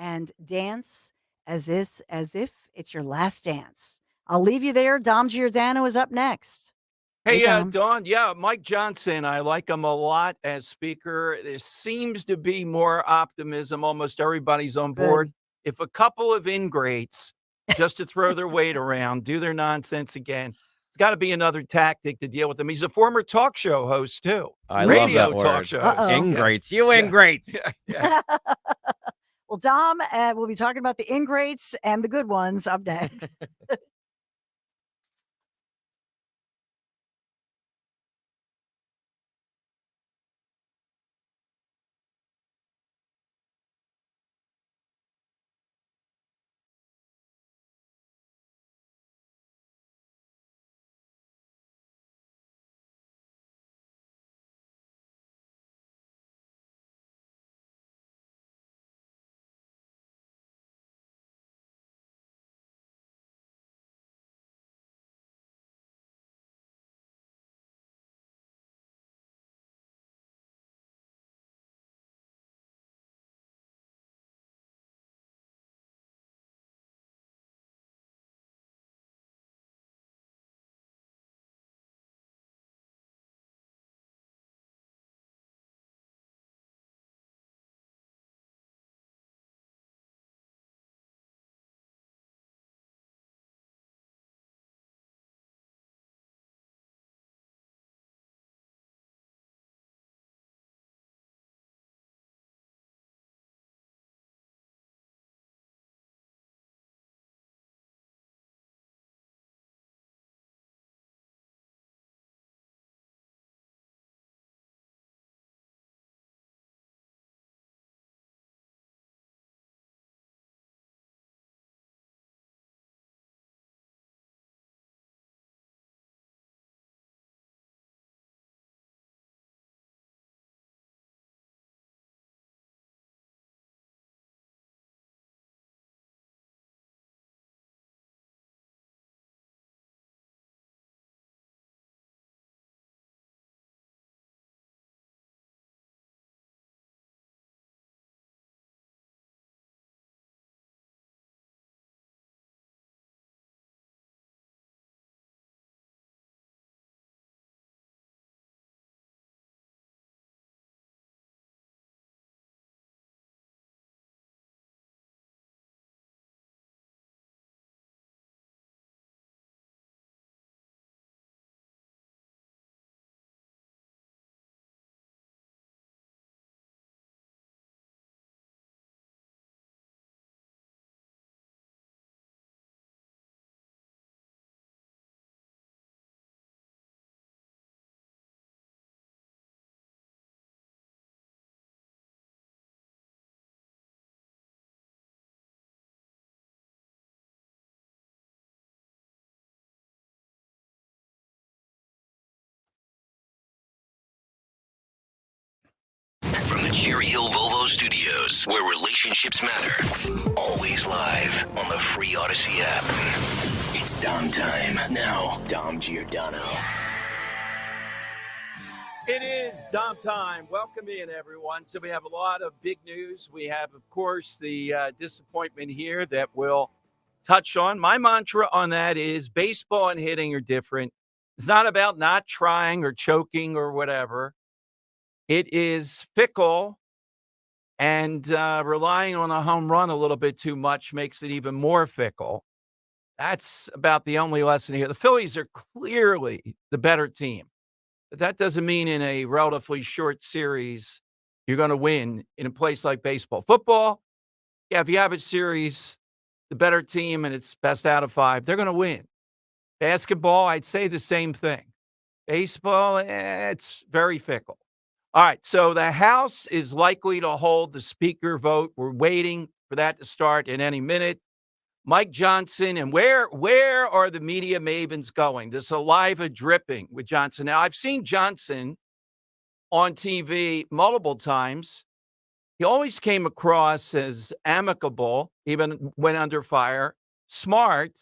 and dance as if it's your last dance. I'll leave you there. Dom Giordano is up next. Hey, Hey, Dom. Dawn. Yeah, Mike Johnson. I like him a lot as speaker. There seems to be more optimism. Almost everybody's on board. Good. If a couple of ingrates, just to throw their weight around, do their nonsense again, it's got to be another tactic to deal with them. He's a former talk show host, too. I love that Radio talk word. show host. Uh-oh. Ingrates. Yes. You ingrates. Yeah. Well, Dom, we'll be talking about the ingrates and the good ones up next. From the Cherry Hill Volvo Studios, where relationships matter. Always live on the free Odyssey app. It's Dom time. Now, Dom Giordano. It is Dom time. Welcome in, everyone. So we have a lot of big news. We have, of course, the disappointment here that we'll touch on. My mantra on that is baseball and hitting are different. It's not about not trying or choking or whatever. It is fickle, and relying on a home run a little bit too much makes it even more fickle. That's about the only lesson here. The Phillies are clearly the better team. But that doesn't mean in a relatively short series you're going to win in a place like baseball. Football, yeah, if you have a series, the better team and it's best out of 5, they're going to win. Basketball, I'd say the same thing. Baseball, it's very fickle. All right, so the House is likely to hold the speaker vote. We're waiting for that to start in any minute. Mike Johnson, and where are the media mavens going? The saliva dripping with Johnson. Now, I've seen Johnson on TV multiple times. He always came across as amicable, even when under fire, smart,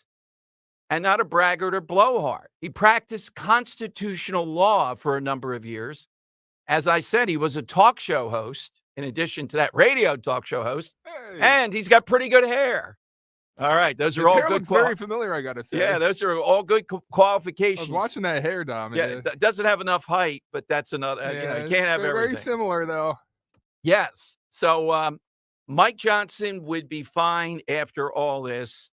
and not a braggart or blowhard. He practiced constitutional law for a number of years. As I said, he was a talk show host, in addition to that radio talk show host. Hey. And he's got pretty good hair. All right, those His are all hair good. looks very familiar, I gotta say. Yeah, those are all good I qualifications. was watching that hair, Dom. Yeah, it doesn't have enough height, but that's another. Yeah, You can't have very everything. similar though. Yes. So Mike Johnson would be fine after all this.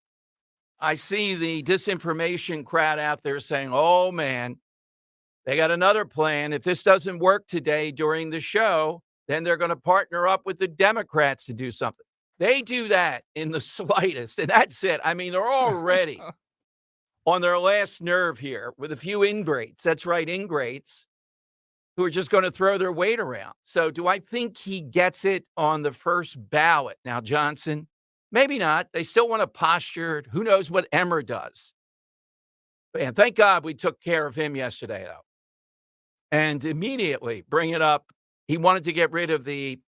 I see the disinformation crowd out there saying, "Oh man, they got another plan. If this doesn't work today during the show, then they're going to partner up with the Democrats to do something." They do that in the slightest, and that's it. I mean, they're already on their last nerve here with a few ingrates. That's right, ingrates who are just going to throw their weight around. So do I think he gets it on the first ballot? Now, Johnson, maybe not. They still want to posture. Who knows what Emmer does? And thank God we took care of him yesterday, though. And immediately bring it up. He wanted to get rid of the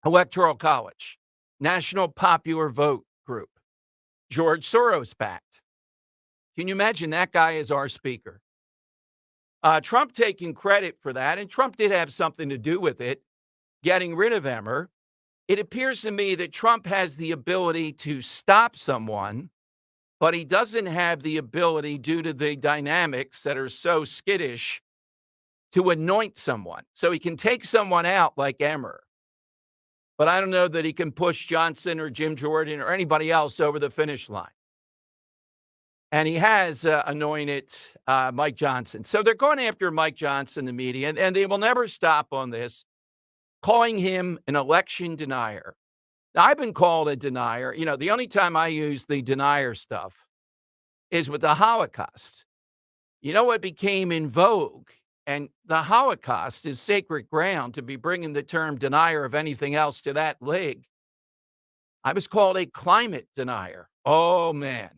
Electoral College, National Popular Vote Group, George Soros backed. Can you imagine that guy as our speaker? Trump taking credit for that, and Trump did have something to do with it, getting rid of Emmer. It appears to me that Trump has the ability to stop someone, but he doesn't have the ability, due to the dynamics that are so skittish, to anoint someone. So he can take someone out like Emmer, but I don't know that he can push Johnson or Jim Jordan or anybody else over the finish line. And he has anointed Mike Johnson. So they're going after Mike Johnson, the media, and they will never stop on this, calling him an election denier. Now, I've been called a denier. You know, the only time I use the denier stuff is with the Holocaust. You know what became in vogue? And the Holocaust is sacred ground to be bringing the term denier of anything else to that league. I was called a climate denier. Oh, man.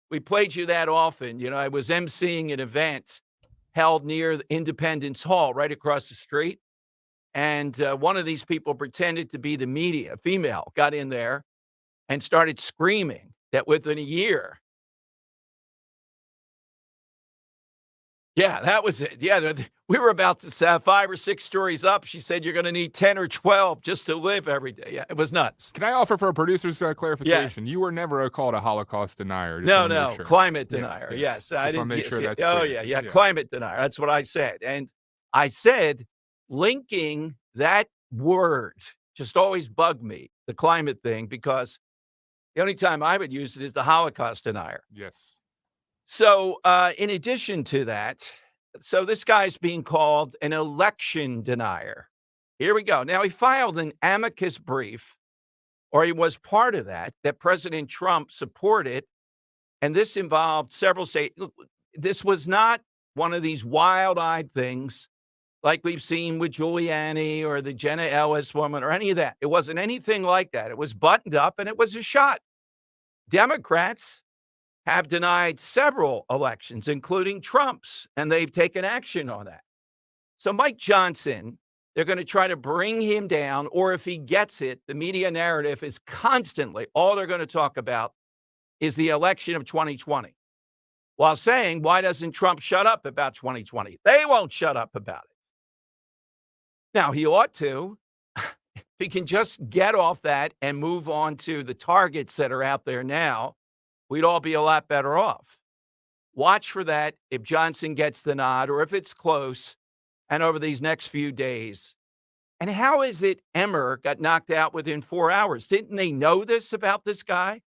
We played you that often. You know, I was emceeing an event held near Independence Hall right across the street. And one of these people pretended to be the media, female, got in there and started screaming that within a year. Yeah, that was it. Yeah, we were about to 5 or 6 stories up. She said, you're going to need 10 or 12 just to live every day. Yeah, it was nuts. Can I offer for a producer's clarification? Yeah. You were never called a Holocaust denier. No, sure. Climate denier. Yes. I didn't make sure that's Oh, clear. yeah, climate denier. That's what I said. And I said, linking that word just always bugged me, the climate thing, because the only time I would use it is the Holocaust denier. Yes. So in addition to that, so this guy's being called an election denier. Here we go. Now, he filed an amicus brief, or he was part of that President Trump supported. And this involved several states. This was not one of these wild-eyed things like we've seen with Giuliani or the Jenna Ellis woman or any of that. It wasn't anything like that. It was buttoned up and it was a shot. Democrats have denied several elections, including Trump's, and they've taken action on that. So Mike Johnson, they're going to try to bring him down, or if he gets it, the media narrative is constantly, all they're going to talk about is the election of 2020, while saying, why doesn't Trump shut up about 2020? They won't shut up about it. Now, he ought to. If he can just get off that and move on to the targets that are out there now, we'd all be a lot better off. Watch for that if Johnson gets the nod or if it's close and over these next few days. And how is it Emmer got knocked out within 4 hours? Didn't they know this about this guy?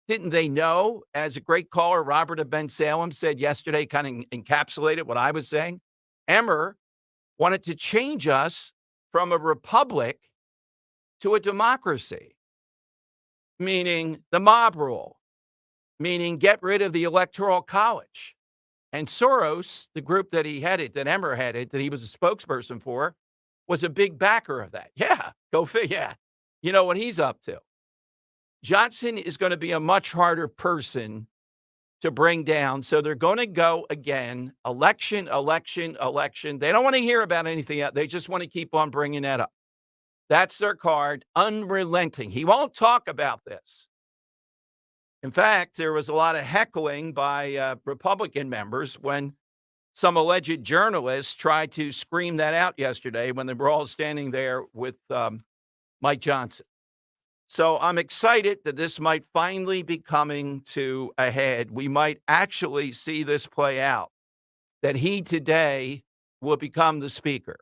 Didn't they know, as a great caller, Robert of Ben Salem said yesterday, kind of encapsulated what I was saying? Emmer wanted to change us from a republic to a democracy, meaning the mob rule, meaning get rid of the Electoral College. And Soros, the group that he headed, that Emmer headed, that he was a spokesperson for, was a big backer of that. Yeah, go figure. Yeah, you know what he's up to. Johnson is going to be a much harder person to bring down. So they're going to go again, election. They don't want to hear about anything else. They just want to keep on bringing that up. That's their card, unrelenting. He won't talk about this. In fact, there was a lot of heckling by Republican members when some alleged journalists tried to scream that out yesterday when they were all standing there with Mike Johnson. So I'm excited that this might finally be coming to a head. We might actually see this play out, that he today will become the speaker.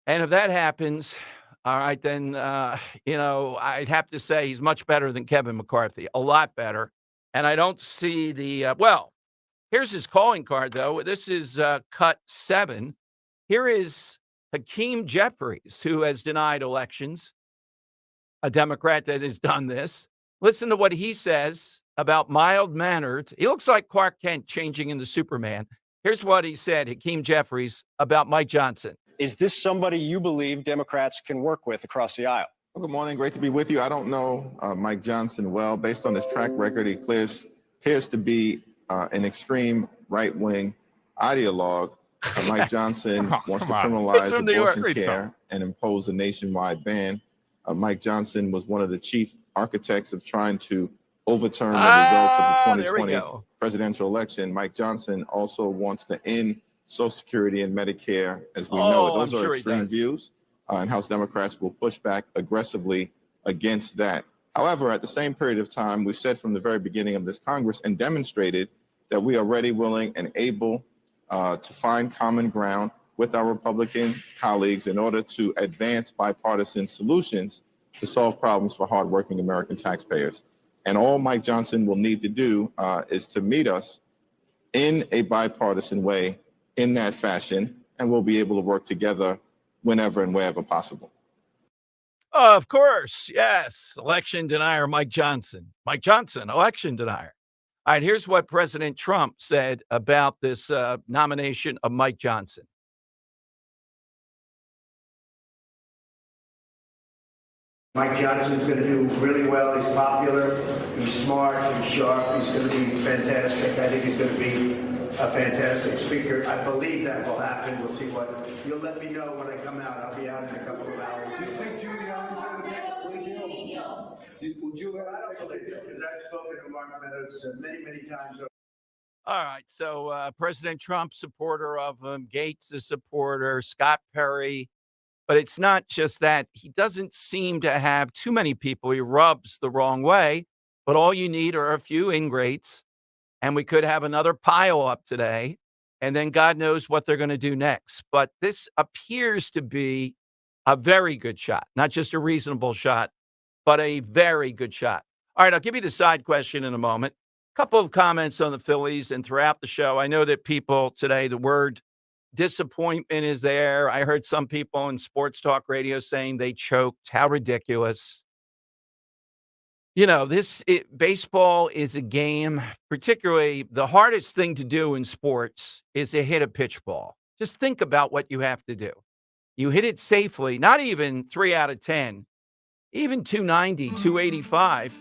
And if that happens, all right, then, I'd have to say he's much better than Kevin McCarthy, a lot better. And I don't see here's his calling card, though. This is cut 7. Here is Hakeem Jeffries, who has denied elections, a Democrat that has done this. Listen to what he says about mild-mannered. He looks like Clark Kent changing into Superman. Here's what he said, Hakeem Jeffries, about Mike Johnson. Is this somebody you believe Democrats can work with across the aisle? Well, good morning. Great to be with you. I don't know Mike Johnson well. Based on his track record, he appears to be an extreme right-wing ideologue. Mike Johnson wants to criminalize abortion care and impose a nationwide ban. Mike Johnson was one of the chief architects of trying to overturn the results of the 2020 presidential election. Mike Johnson also wants to end Social Security and Medicare as we know it. Those are extreme views, and House Democrats will push back aggressively against that. However, at the same period of time, we've said from the very beginning of this Congress and demonstrated that we are ready, willing, and able to find common ground with our Republican colleagues in order to advance bipartisan solutions to solve problems for hardworking American taxpayers. And all Mike Johnson will need to do is to meet us in a bipartisan way in that fashion, and we'll be able to work together whenever and wherever possible. Of course, yes. Election denier Mike Johnson. Mike Johnson, election denier. All right, here's what President Trump said about this nomination of Mike Johnson. Mike Johnson's going to do really well. He's popular. He's smart. He's sharp. He's going to be fantastic. I think he's going to be a fantastic speaker. I believe that will happen. We'll see what. You'll let me know when I come out. I'll be out in a couple of hours. Do you think Giuliani's going to take it? I don't believe it because I've spoken to Mark Meadows many, many times. All right, so President Trump, supporter of him, Gates, a supporter, Scott Perry. But it's not just that. He doesn't seem to have too many people he rubs the wrong way. But all you need are a few ingrates. And we could have another pile up today. And then God knows what they're going to do next. But this appears to be a very good shot. Not just a reasonable shot, but a very good shot. All right, I'll give you the side question in a moment. A couple of comments on the Phillies and throughout the show. I know that people today, the word disappointment is there. I heard some people in sports talk radio saying they choked. How ridiculous. You know, baseball is a game, particularly the hardest thing to do in sports is to hit a pitch ball. Just think about what you have to do. You hit it safely, not even 3 out of 10, even 290, 285.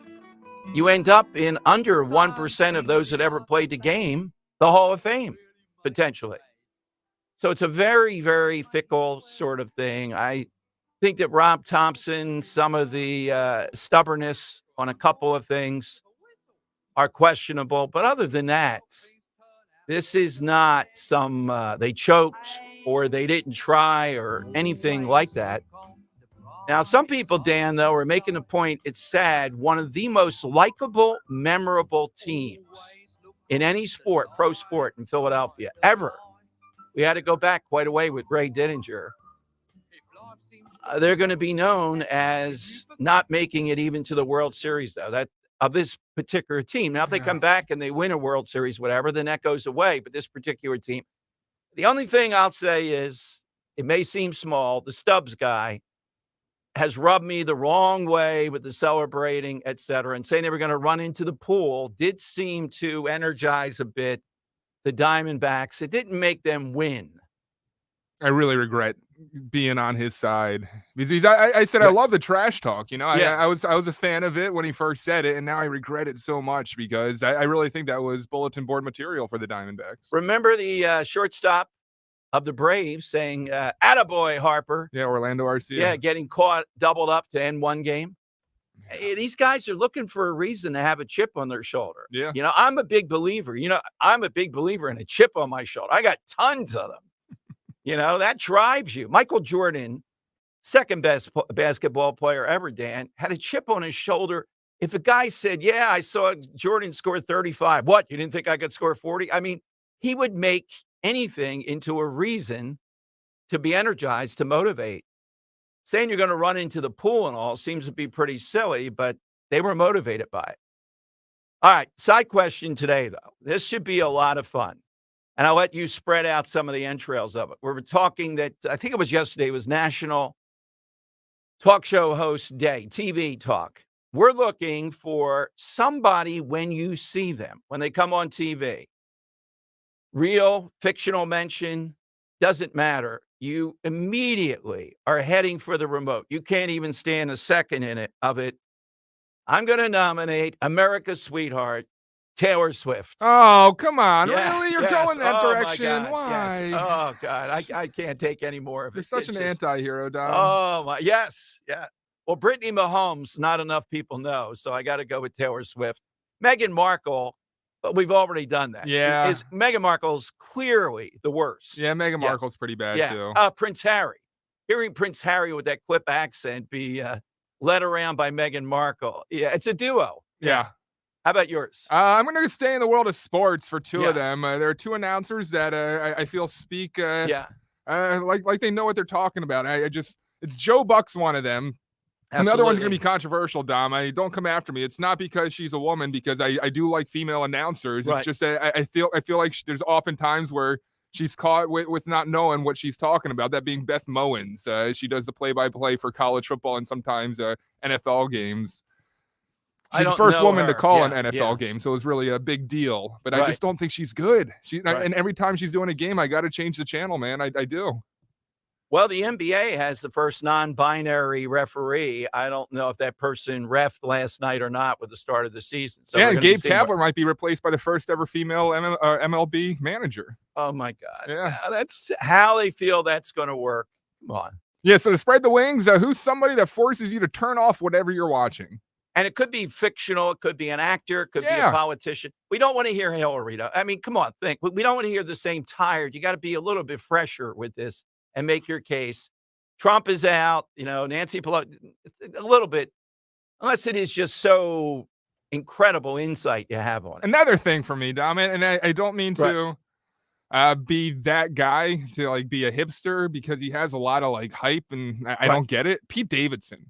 You end up in under 1% of those that ever played the game, the Hall of Fame, potentially. So it's a very, very fickle sort of thing. I think that Rob Thompson, some of the stubbornness on a couple of things are questionable. But other than that, this is not some they choked or they didn't try or anything like that. Now, some people, Dan, though, are making a point. It's sad. One of the most likable, memorable teams in any sport, pro sport in Philadelphia ever. We had to go back quite a way with Ray Dittinger. They're going to be known as not making it even to the World Series, though, that of this particular team. Now, if they come back and they win a World Series, whatever, then that goes away. But this particular team, the only thing I'll say is it may seem small. The Stubbs guy has rubbed me the wrong way with the celebrating, et cetera, and saying they were going to run into the pool did seem to energize a bit the Diamondbacks. It didn't make them win. I really regret being on his side because I said I love the trash talk. You know, I was a fan of it when he first said it, and now I regret it so much because I really think that was bulletin board material for the Diamondbacks. Remember the shortstop of the Braves saying, "Attaboy, Harper." Yeah, Orlando Arcia. Yeah, getting caught doubled up to end one game. These guys are looking for a reason to have a chip on their shoulder. Yeah. You know, I'm a big believer. I'm a big believer in a chip on my shoulder. I got tons of them. You know, that drives you. Michael Jordan second best basketball player ever, Dan, had a chip on his shoulder. If a guy said, yeah, I saw Jordan score 35, what? You didn't think I could score 40? I mean, he would make anything into a reason to be energized, to motivate. Saying you're going to run into the pool and all seems to be pretty silly, but they were motivated by it. All right, side question today, though. This should be a lot of fun. And I'll let you spread out some of the entrails of it. We were talking that, I think it was yesterday, it was National Talk Show Host Day, TV talk. We're looking for somebody when you see them, when they come on TV. Real, fictional mention, doesn't matter. You immediately are heading for the remote. You can't even stand a second of it. I'm going to nominate America's sweetheart, Taylor Swift. Oh, come on. Yeah, Really? You're yes. going that Oh, direction? my God. Why? Yes. Oh, God. I can't take any more of it. You're such It's an just, anti-hero, Dom. oh, my. Yes. Yeah. Well, Brittany Mahomes, not enough people know, so I got to go with Taylor Swift. Meghan Markle, but we've already done that. Yeah. Meghan Markle's clearly the worst. Yeah, Meghan Markle's pretty bad, too. Prince Harry. Hearing Prince Harry with that clip accent be led around by Meghan Markle. Yeah, it's a duo. Yeah. How about yours? I'm going to stay in the world of sports for two Yeah. of them. There are two announcers that I feel speak Yeah. like they know what they're talking about. It's Joe Buck's one of them. And the other one's going to be controversial, Dom. Don't come after me. It's not because she's a woman, because I do like female announcers. Right. It's just that I feel like there's often times where she's caught with not knowing what she's talking about. That being Beth Mowins. She does the play-by-play for college football and sometimes NFL games. She's the first woman to call an NFL game, so it was really a big deal. But I just don't think she's good. And every time she's doing a game, I got to change the channel, man. I do. Well, the NBA has the first non-binary referee. I don't know if that person refed last night or not with the start of the season. So yeah, and Gabe Kapler might be replaced by the first ever female MLB manager. Oh, my God. Yeah. That's how they feel that's going to work. Come on. Yeah, so to spread the wings, who's somebody that forces you to turn off whatever you're watching? And it could be fictional. It could be an actor. It could be a politician. We don't want to hear Hillary. I mean, come on, think. We don't want to hear the same tired. You got to be a little bit fresher with this and make your case. Trump is out, Nancy Pelosi, a little bit, unless it is just so incredible insight you have on it. Another thing for me, Dom, and I don't mean to be that guy, to be a hipster, because he has a lot of hype, and I don't get it. Pete Davidson.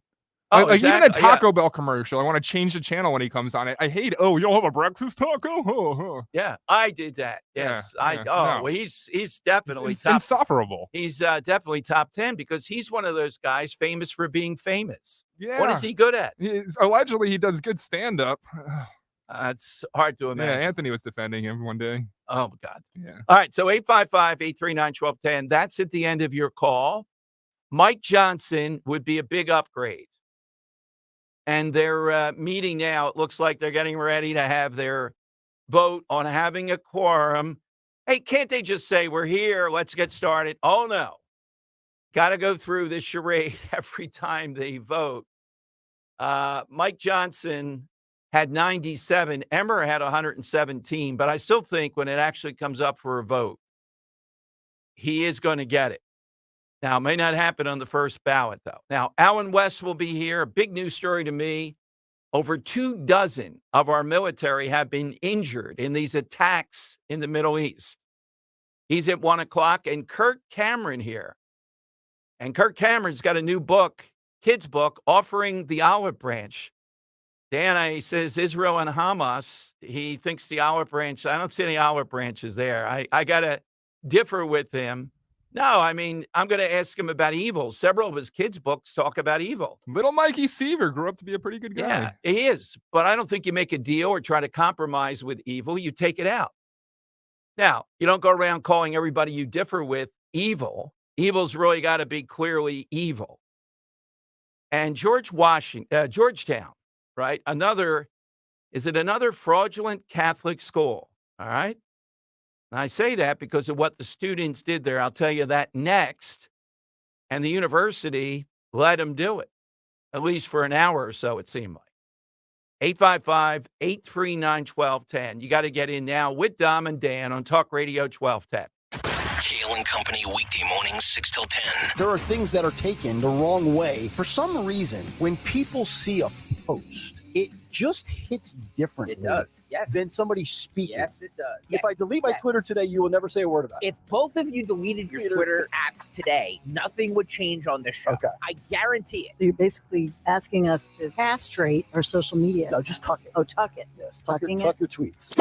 Oh, exactly. Even a Taco Bell commercial, I want to change the channel when he comes on it. I hate, you don't have a breakfast taco? Yeah, I did that. Yes. No. Well, he's definitely it's top. Insufferable. He's definitely top 10 because he's one of those guys famous for being famous. Yeah. What is he good at? Allegedly, he does good stand-up. It's hard to imagine. Yeah, Anthony was defending him one day. Oh, God. Yeah. All right, so 855-839-1210. That's at the end of your call. Mike Johnson would be a big upgrade. And they're meeting now. It looks like they're getting ready to have their vote on having a quorum. Hey, can't they just say, we're here, let's get started? Oh, no. Got to go through this charade every time they vote. Mike Johnson had 97. Emmer had 117. But I still think when it actually comes up for a vote, he is going to get it. Now, it may not happen on the first ballot, though. Now, Alan West will be here. A big news story to me. Over 24 of our military have been injured in these attacks in the Middle East. He's at 1 o'clock. And Kirk Cameron here. And Kirk Cameron's got a new book, kids book, offering the olive branch. Dan, he says Israel and Hamas. He thinks the olive branch. I don't see any olive branches there. I got to differ with him. No, I mean, I'm going to ask him about evil. Several of his kids' books talk about evil. Little Mikey Seaver grew up to be a pretty good guy. Yeah, he is. But I don't think you make a deal or try to compromise with evil. You take it out. Now, you don't go around calling everybody you differ with evil. Evil's really got to be clearly evil. And Georgetown, right? Is it another fraudulent Catholic school? All right. And I say that because of what the students did there. I'll tell you that next. And the university let them do it, at least for an hour or so, it seemed like. 855-839-1210. You got to get in now with Dom and Dan on Talk Radio 1210. and Company weekday mornings 6 till 10. There are things that are taken the wrong way. For some reason, when people see a post, it just hits differently. It does, yes. Than somebody speaking. Yes, it does. If I delete my Twitter today, you will never say a word about it. If both of you deleted your Twitter apps today, nothing would change on this show. Okay. I guarantee it. So you're basically asking us to castrate our social media. No, just tuck it. Oh, tuck it. Yes, tuck your tweets.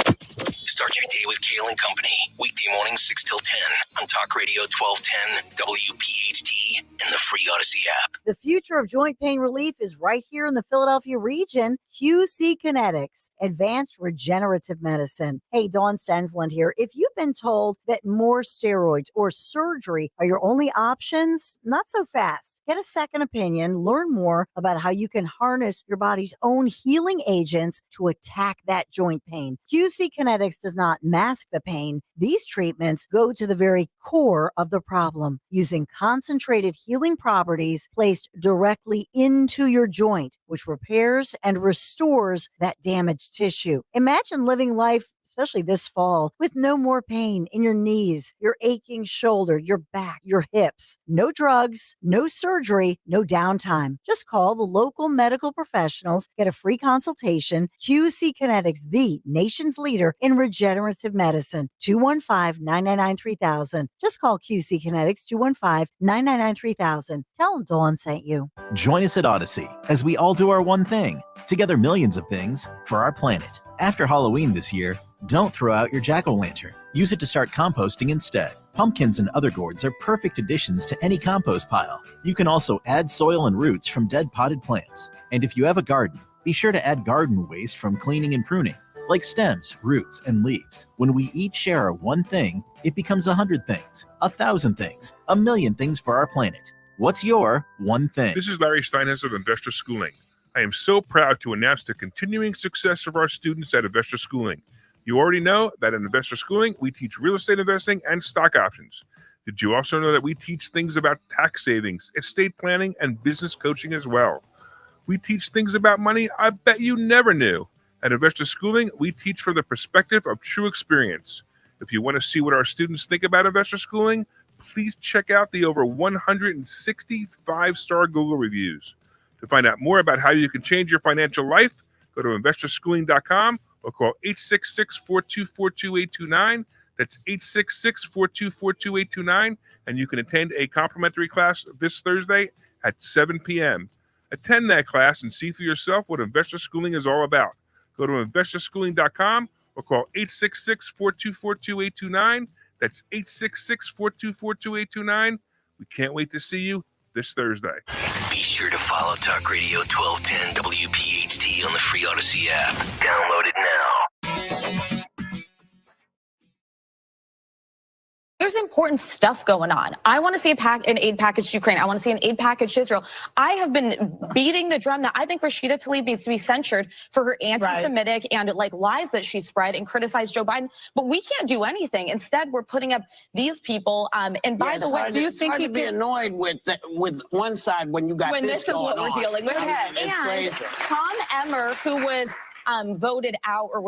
Start your day with Kale and Company weekday mornings 6 till 10 on Talk Radio 1210, WPHT, and the free Odyssey app. The future of joint pain relief is right here in the Philadelphia region. QC Kinetics, Advanced Regenerative Medicine. Hey, Dawn Stensland here. If you've been told that more steroids or surgery are your only options, not so fast. Get a second opinion. Learn more about how you can harness your body's own healing agents to attack that joint pain. QC Kinetics does not mask the pain. These treatments go to the very core of the problem using concentrated healing properties placed directly into your joint, which repairs and restores that damaged tissue. Imagine living life, especially this fall, with no more pain in your knees, your aching shoulder, your back, your hips. No drugs, no surgery, no downtime. Just call the local medical professionals, get a free consultation. QC Kinetics, the nation's leader in regenerative medicine. 215-999-3000. Just call QC Kinetics, 215-999-3000. Tell them Dawn sent you. Join us at Odyssey as we all do our one thing. Together, millions of things for our planet. After Halloween this year, don't throw out your jack-o'-lantern. Use it to start composting instead. Pumpkins and other gourds are perfect additions to any compost pile. You can also add soil and roots from dead potted plants. And if you have a garden, be sure to add garden waste from cleaning and pruning, like stems, roots, and leaves. When we each share our one thing, it becomes 100 things, 1,000 things, 1,000,000 things for our planet. What's your one thing? This is Larry Steinhaus of Investor Schooling. I am so proud to announce the continuing success of our students at Investor Schooling. You already know that at Investor Schooling, we teach real estate investing and stock options. Did you also know that we teach things about tax savings, estate planning, and business coaching as well? We teach things about money I bet you never knew. At Investor Schooling, we teach from the perspective of true experience. If you want to see what our students think about Investor Schooling, please check out the over 160 5-star Google reviews. To find out more about how you can change your financial life, go to investorschooling.com or call 866-424-2829. That's 866-424-2829, and you can attend a complimentary class this Thursday at 7 p.m. Attend that class and see for yourself what Investor Schooling is all about. Go to investorschooling.com or call 866-424-2829. That's 866-424-2829. We can't wait to see you this Thursday. Be sure to follow Talk Radio 1210 WPHT on the free Odyssey app. Download it now. There's important stuff going on. I want to see an aid package to Ukraine. I want to see an aid package to Israel. I have been beating the drum that I think Rashida Tlaib needs to be censured for her anti-Semitic and lies that she spread and criticized Joe Biden. But we can't do anything. Instead, we're putting up these people. And by the way, do you think you'd be annoyed with one side when you got when this is what we're dealing with? It's and crazy. Tom Emmer, who was voted out or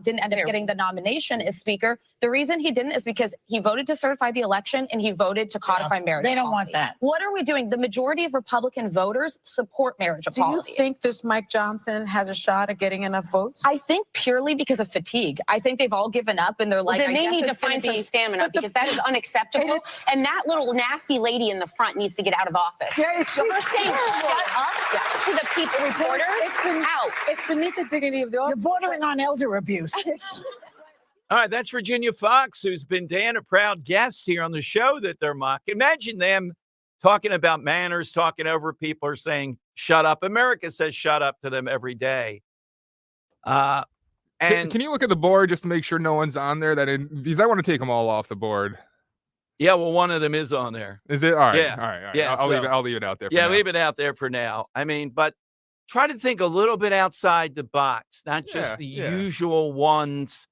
didn't end up getting the nomination as speaker. The reason he didn't is because he voted to certify the election and he voted to codify marriage They don't equality. want that. What are we doing? The majority of Republican voters support marriage equality. Do you think this Mike Johnson has a shot at getting enough votes? I think purely because of fatigue. I think they've all given up and they're like, then I they guess need to it's gonna find some be- stamina because that is unacceptable. And that little nasty lady in the front needs to get out of office. Yeah, So her saying shut up to the people reporters. Out. It's beneath the dignity of the office. You're bordering on elder abuse. All right, that's Virginia Fox, who's been, Dan, a proud guest here on the show that they're mocking. Imagine them talking about manners, talking over people, or saying, shut up. America says shut up to them every day. And Can you look at the board just to make sure no one's on there? Because I want to take them all off the board. yeah, well, one of them is on there. Is it? All right. Yeah. All right. Yeah, I'll leave it out there. For Yeah, now. leave it out there for now. I mean, but try to think a little bit outside the box, not just the usual ones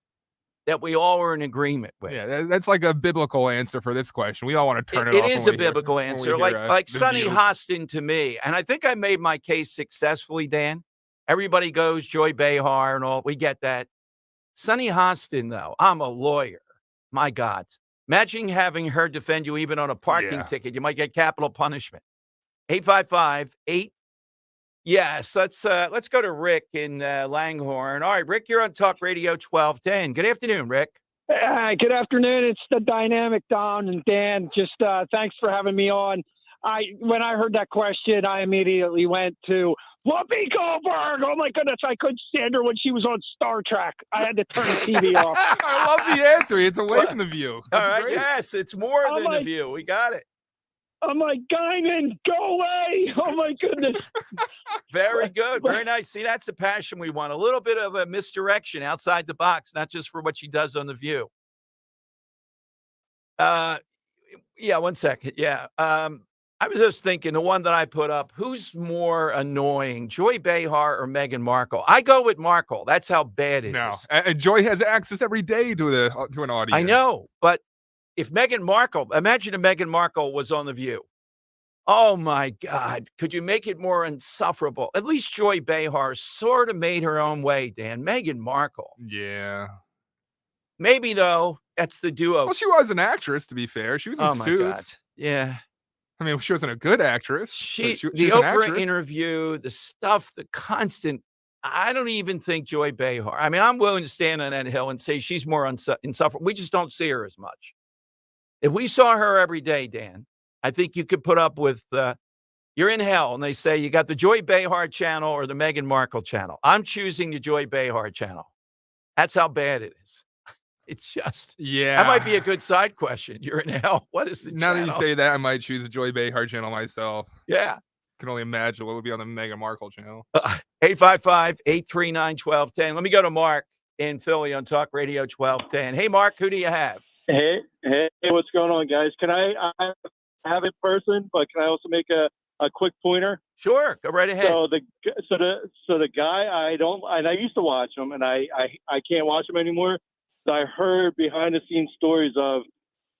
that we all are in agreement with. Yeah, that's like a biblical answer for this question. We all want to turn it off. It is a biblical answer, like Sonny View. Hostin to me. And I think I made my case successfully, Dan. Everybody goes Joy Behar and all. We get that. Sonny Hostin, though, I'm a lawyer. My God. Imagine having her defend you even on a parking ticket. You might get capital punishment. 855-8. Yes, let's go to Rick in Langhorne. All right, Rick, you're on Talk Radio 1210. Good afternoon, Rick. Good afternoon. It's the dynamic Don and Dan. Just thanks for having me on. When I heard that question, I immediately went to Whoopi Goldberg. Oh my goodness, I couldn't stand her when she was on Star Trek. I had to turn the TV off. I love the answer. It's away from the View. All right, great. Yes, it's more than the View. We got it. I'm like, Guinan, go away. Oh my goodness. Very good. Very nice. See, that's the passion we want. A little bit of a misdirection outside the box, not just for what she does on the View. Yeah, 1 second. Yeah. I was just thinking, the one that I put up, who's more annoying, Joy Behar or Meghan Markle? I go with Markle. That's how bad it is. Joy has access every day to an audience. I know, but if Meghan Markle, imagine if Meghan Markle was on The View. Oh, my God. Could you make it more insufferable? At least Joy Behar sort of made her own way, Dan. Meghan Markle. Yeah. Maybe, though, that's the duo. Well, she was an actress, to be fair. She was in Suits. God. Yeah. I mean, she wasn't a good actress. The was Oprah interview, the stuff, the constant. I don't even think Joy Behar. I mean, I'm willing to stand on that hill and say she's more insufferable. We just don't see her as much. If we saw her every day, Dan, I think you could put up with, you're in hell, and they say you got the Joy Behar channel or the Meghan Markle channel. I'm choosing the Joy Behar channel. That's how bad it is. It's just, that might be a good side question. You're in hell. What is the Now channel? that you say that, I might choose the Joy Behar channel myself. Yeah. Can only imagine what would be on the Meghan Markle channel. 855-839-1210. Let me go to Mark in Philly on Talk Radio 1210. Hey, Mark, who do you have? Hey, what's going on, guys? Can I have it person, but can I also make a quick pointer? Sure, go right ahead. So the guy I used to watch him, and I can't watch him anymore. So I heard behind the scenes stories of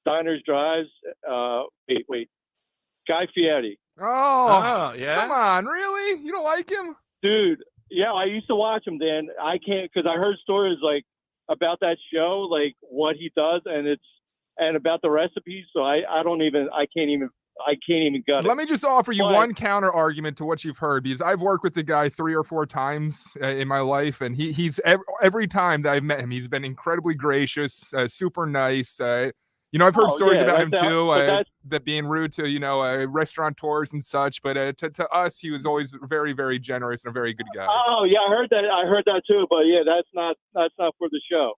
Diners, Drives. Wait, Guy Fieri. Oh, yeah. Come on, really? You don't like him? Dude, yeah, I used to watch him, Dan. I can't, because I heard stories like about that show, like what he does, and about the recipes. So I can't even gut it. Let me just offer you one counter argument to what you've heard, because I've worked with the guy 3 or 4 times in my life, and he's every time that I've met him, he's been incredibly gracious, super nice. I've heard stories about him too, that being rude to restaurateurs and such. But to us, he was always very, very generous and a very good guy. Oh yeah, I heard that too. But yeah, that's not for the show.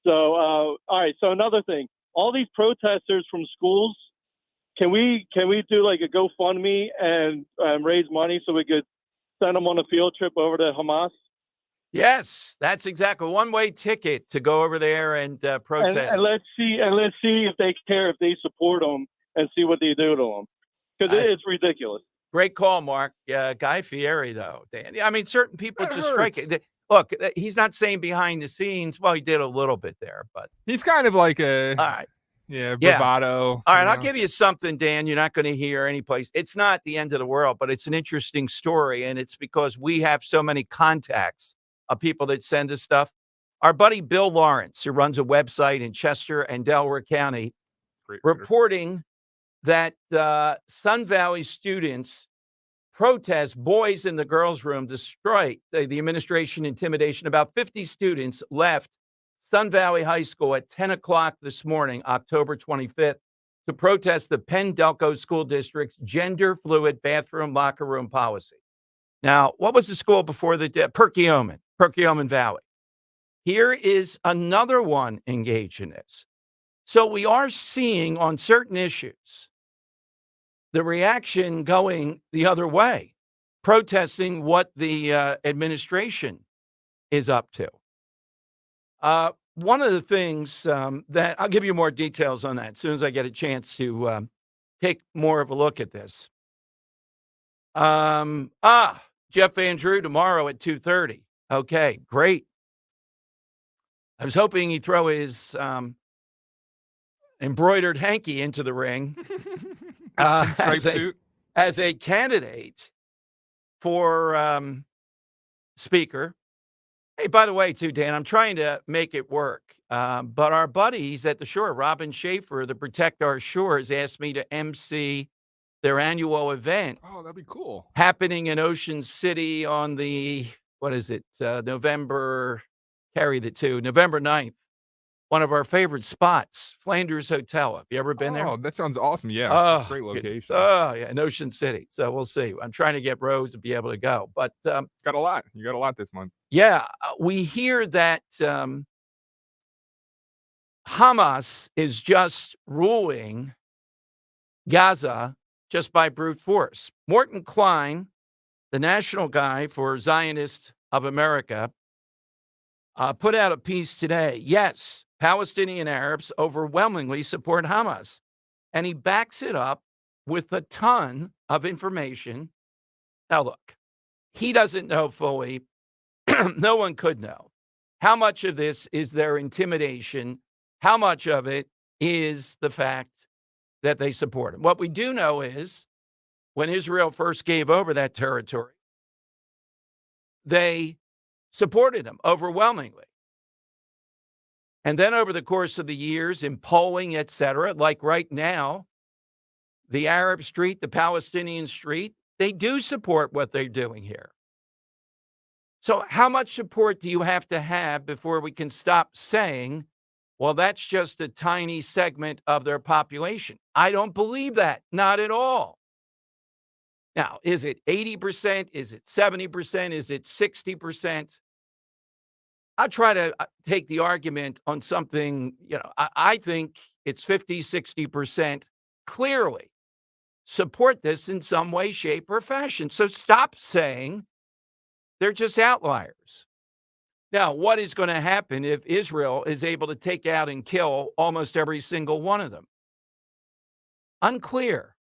So all right. So another thing, all these protesters from schools, can we do like a GoFundMe and raise money so we could send them on a field trip over to Hamas? Yes, that's exactly one-way ticket to go over there and protest. And let's see if they care, if they support them, and see what they do to them, because it's ridiculous. Great call, Mark. Guy Fieri, though, Dan. I mean, certain people just strike it. Look, he's not saying behind the scenes. Well, he did a little bit there, but he's kind of like a all right. Yeah, bravado. All right, I'll give you something, Dan. You're not going to hear any place. It's not the end of the world, but it's an interesting story, and it's because we have so many contacts of people that send us stuff. Our buddy Bill Lawrence, who runs a website in Chester and Delaware County, reporting that Sun Valley students protest boys in the girls' room destroy the administration intimidation. About 50 students left Sun Valley High School at 10 o'clock this morning, October 25th, to protest the Penn Delco School District's gender-fluid bathroom locker room policy. Now, what was the school before the Perkiomen Valley? Here is another one engaged in this. So we are seeing on certain issues the reaction going the other way, protesting what the administration is up to. One of the things that I'll give you more details on that as soon as I get a chance to take more of a look at this. Jeff Van Drew tomorrow at 2:30. Okay, great. I was hoping he'd throw his embroidered hanky into the ring as a candidate for speaker. Hey, by the way, too, Dan, I'm trying to make it work. But our buddies at the shore, Robin Schaefer, the Protect Our Shores, asked me to MC their annual event Oh, that'd be cool. happening in Ocean City on the, what is it, November 9th. One of our favorite spots, Flanders Hotel. Have you ever been there? Oh, that sounds awesome. Yeah. Oh, Great location. yeah, in Ocean City. So we'll see. I'm trying to get Rose to be able to go. But got a lot. You got a lot this month. yeah, we hear that Hamas is just ruling Gaza just by brute force. Morton Klein, the national guy for Zionists of America, put out a piece today. Yes, Palestinian Arabs overwhelmingly support Hamas. And he backs it up with a ton of information. Now, look, he doesn't know fully. No one could know. How much of this is their intimidation? How much of it is the fact that they support him? What we do know is when Israel first gave over that territory, they supported him overwhelmingly. And then over the course of the years in polling, et cetera, like right now, the Arab street, the Palestinian street, they do support what they're doing here. So how much support do you have to have before we can stop saying, well, that's just a tiny segment of their population? I don't believe that. Not at all. Now, is it 80%? Is it 70%? Is it 60%? I'll try to take the argument on something, I think it's 50, 60% clearly support this in some way, shape, or fashion. So stop saying they're just outliers. Now, what is going to happen if Israel is able to take out and kill almost every single one of them? Unclear.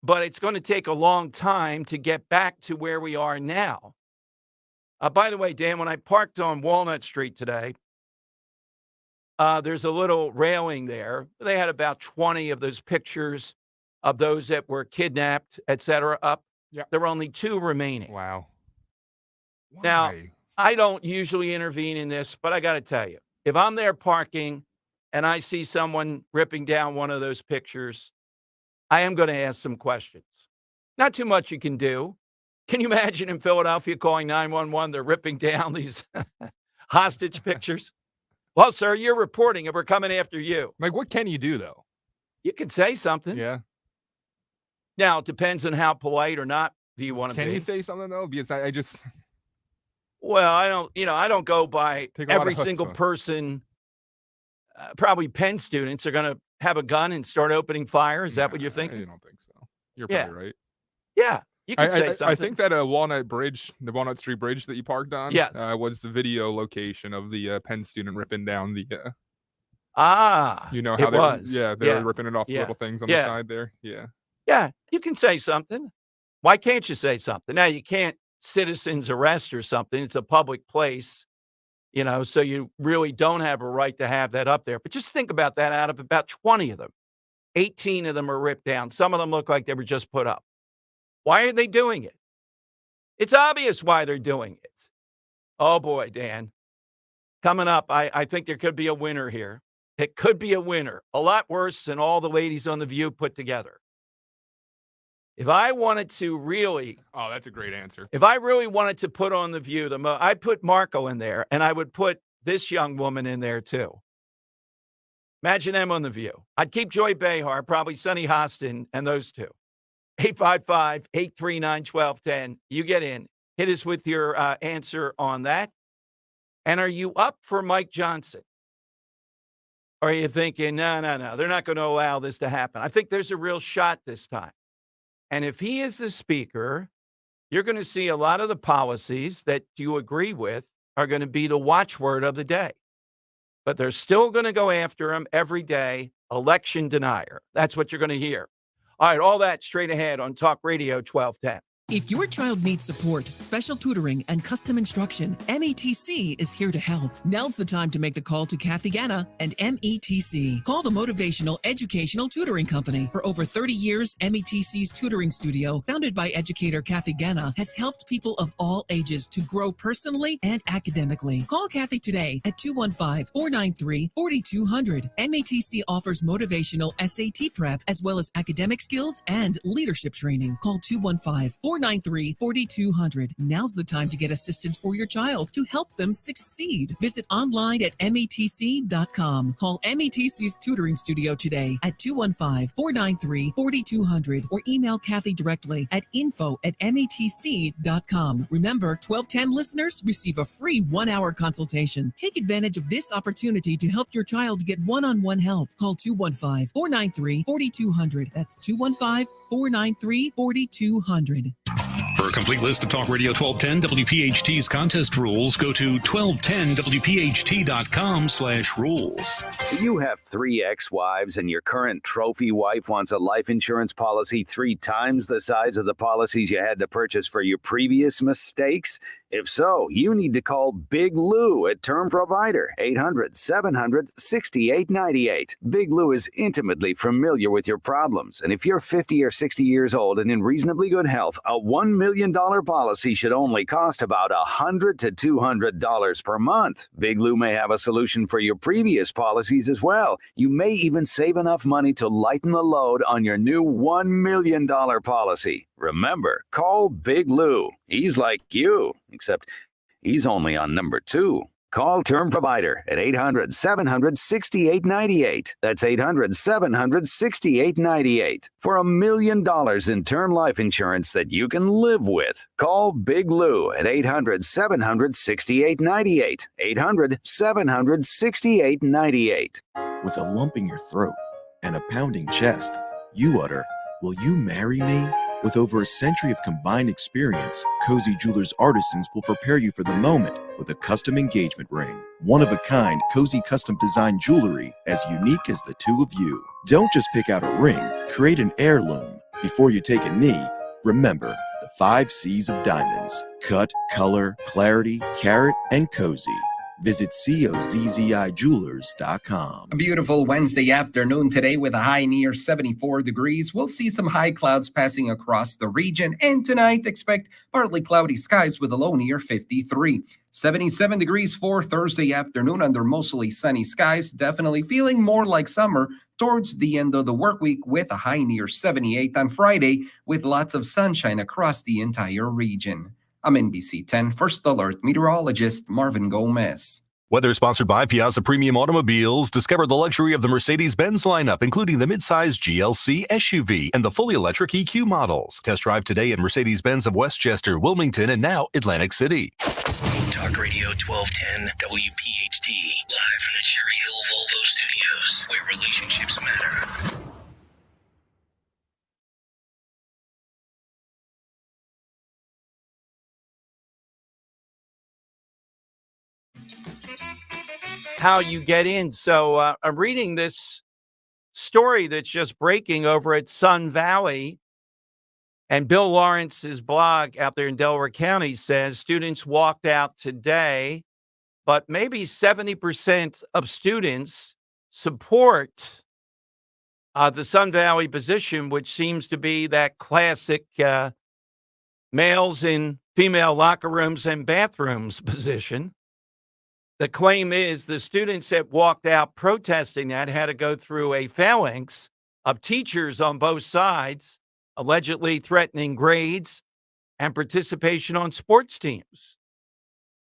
But it's going to take a long time to get back to where we are now. By the way, Dan, when I parked on Walnut Street today, there's a little railing there. They had about 20 of those pictures of those that were kidnapped, et cetera, up. Yeah. There were only 2 remaining. Wow. Now, Why? I don't usually intervene in this, but I got to tell you, if I'm there parking and I see someone ripping down one of those pictures, I am going to ask some questions. Not too much you can do. Can you imagine in Philadelphia calling 911? They're ripping down these hostage pictures. Well, sir, you're reporting and we're coming after you. Like, what can you do, though? You can say something. Yeah. Now, it depends on how polite or not do you want to be. Can you say something, though? Because I just... Well, I don't go by every single chutzpah. person. Probably Penn students are going to have a gun and start opening fire. Is that what you're thinking? I don't think so. You're Yeah. probably right. Yeah, you can say something. I think that Walnut Street Bridge that you parked on, Yes. was the video location of the Penn student ripping down the. You know how it they was. they were ripping it off the little things on the Yeah. side there. Yeah. Yeah, you can say something. Why can't you say something? Now, you can't citizens arrest or something. It's a public place, so you really don't have a right to have that up there. But just think about that. Out of about 20 of them, 18 of them are ripped down. Some of them look like they were just put up. Why are they doing it? It's obvious why they're doing it. Oh, boy, Dan. Coming up, I think there could be a winner here. It could be a winner. A lot worse than all the ladies on The View put together. If I wanted to really... Oh, that's a great answer. If I really wanted to put on The View, I'd put Marco in there, and I would put this young woman in there, too. Imagine them on The View. I'd keep Joy Behar, probably Sonny Hostin, and those two. 855-839-1210. You get in. Hit us with your answer on that. And are you up for Mike Johnson? Or are you thinking, no, they're not going to allow this to happen? I think there's a real shot this time. And if he is the speaker, you're going to see a lot of the policies that you agree with are going to be the watchword of the day. But they're still going to go after him every day. Election denier. That's what you're going to hear. All right, all that straight ahead on Talk Radio 1210. If your child needs support, special tutoring, and custom instruction, METC is here to help. Now's the time to make the call to Kathy Ganna and METC. Call the Motivational Educational Tutoring Company. For over 30 years, METC's tutoring studio, founded by educator Kathy Ganna, has helped people of all ages to grow personally and academically. Call Kathy today at 215-493-4200. METC offers motivational SAT prep as well as academic skills and leadership training. Call 215-493-4200. Now's the time to get assistance for your child to help them succeed. Visit online at METC.com. Call METC's tutoring studio today at 215-493-4200 or email Kathy directly at info@METC.com. Remember, 1210 listeners receive a free 1-hour consultation. Take advantage of this opportunity to help your child get one-on-one help. Call 215-493-4200. That's 215-493-4200. For a complete list of Talk Radio 1210 WPHT's contest rules, go to 1210WPHT.com/rules. You have 3 ex-wives and your current trophy wife wants a life insurance policy 3 times the size of the policies you had to purchase for your previous mistakes? If so, you need to call Big Lou at Term Provider, 800-700-6898. Big Lou is intimately familiar with your problems, and if you're 50 or 60 years old and in reasonably good health, a $1 million policy should only cost about $100 to $200 per month. Big Lou may have a solution for your previous policies as well. You may even save enough money to lighten the load on your new $1 million policy. Remember, call Big Lou. He's like you, except he's only on number 2. Call Term Provider at 800-700-6898. That's 800-700-6898 for $1 million in term life insurance that you can live with. Call Big Lou at 800-700-6898. 800-700-6898. With a lump in your throat and a pounding chest, you utter, "Will you marry me?" With over a century of combined experience, Cozy Jewelers artisans will prepare you for the moment with a custom engagement ring. One-of-a-kind, Cozy custom design jewelry as unique as the two of you. Don't just pick out a ring, create an heirloom. Before you take a knee, remember the 5 C's of diamonds: cut, color, clarity, carat, and cozy. Visit COZZIJewelers.com. A beautiful Wednesday afternoon today with a high near 74 degrees. We'll see some high clouds passing across the region. And tonight, expect partly cloudy skies with a low near 53. 77 degrees for Thursday afternoon under mostly sunny skies. Definitely feeling more like summer towards the end of the work week with a high near 78 on Friday with lots of sunshine across the entire region. I'm NBC 10 First Alert meteorologist Marvin Gomez. Weather sponsored by Piazza Premium Automobiles. Discover the luxury of the Mercedes-Benz lineup, including the midsize GLC SUV and the fully electric EQ models. Test drive today at Mercedes-Benz of Westchester, Wilmington, and now Atlantic City. Talk Radio 1210 WPHT, live from the Cherry Hill Volvo Studios, where relationships matter. How you get in. So I'm reading this story that's just breaking over at Sun Valley. And Bill Lawrence's blog out there in Delaware County says students walked out today, but maybe 70% of students support the Sun Valley position, which seems to be that classic males in female locker rooms and bathrooms position. The claim is the students that walked out protesting that had to go through a phalanx of teachers on both sides, allegedly threatening grades and participation on sports teams.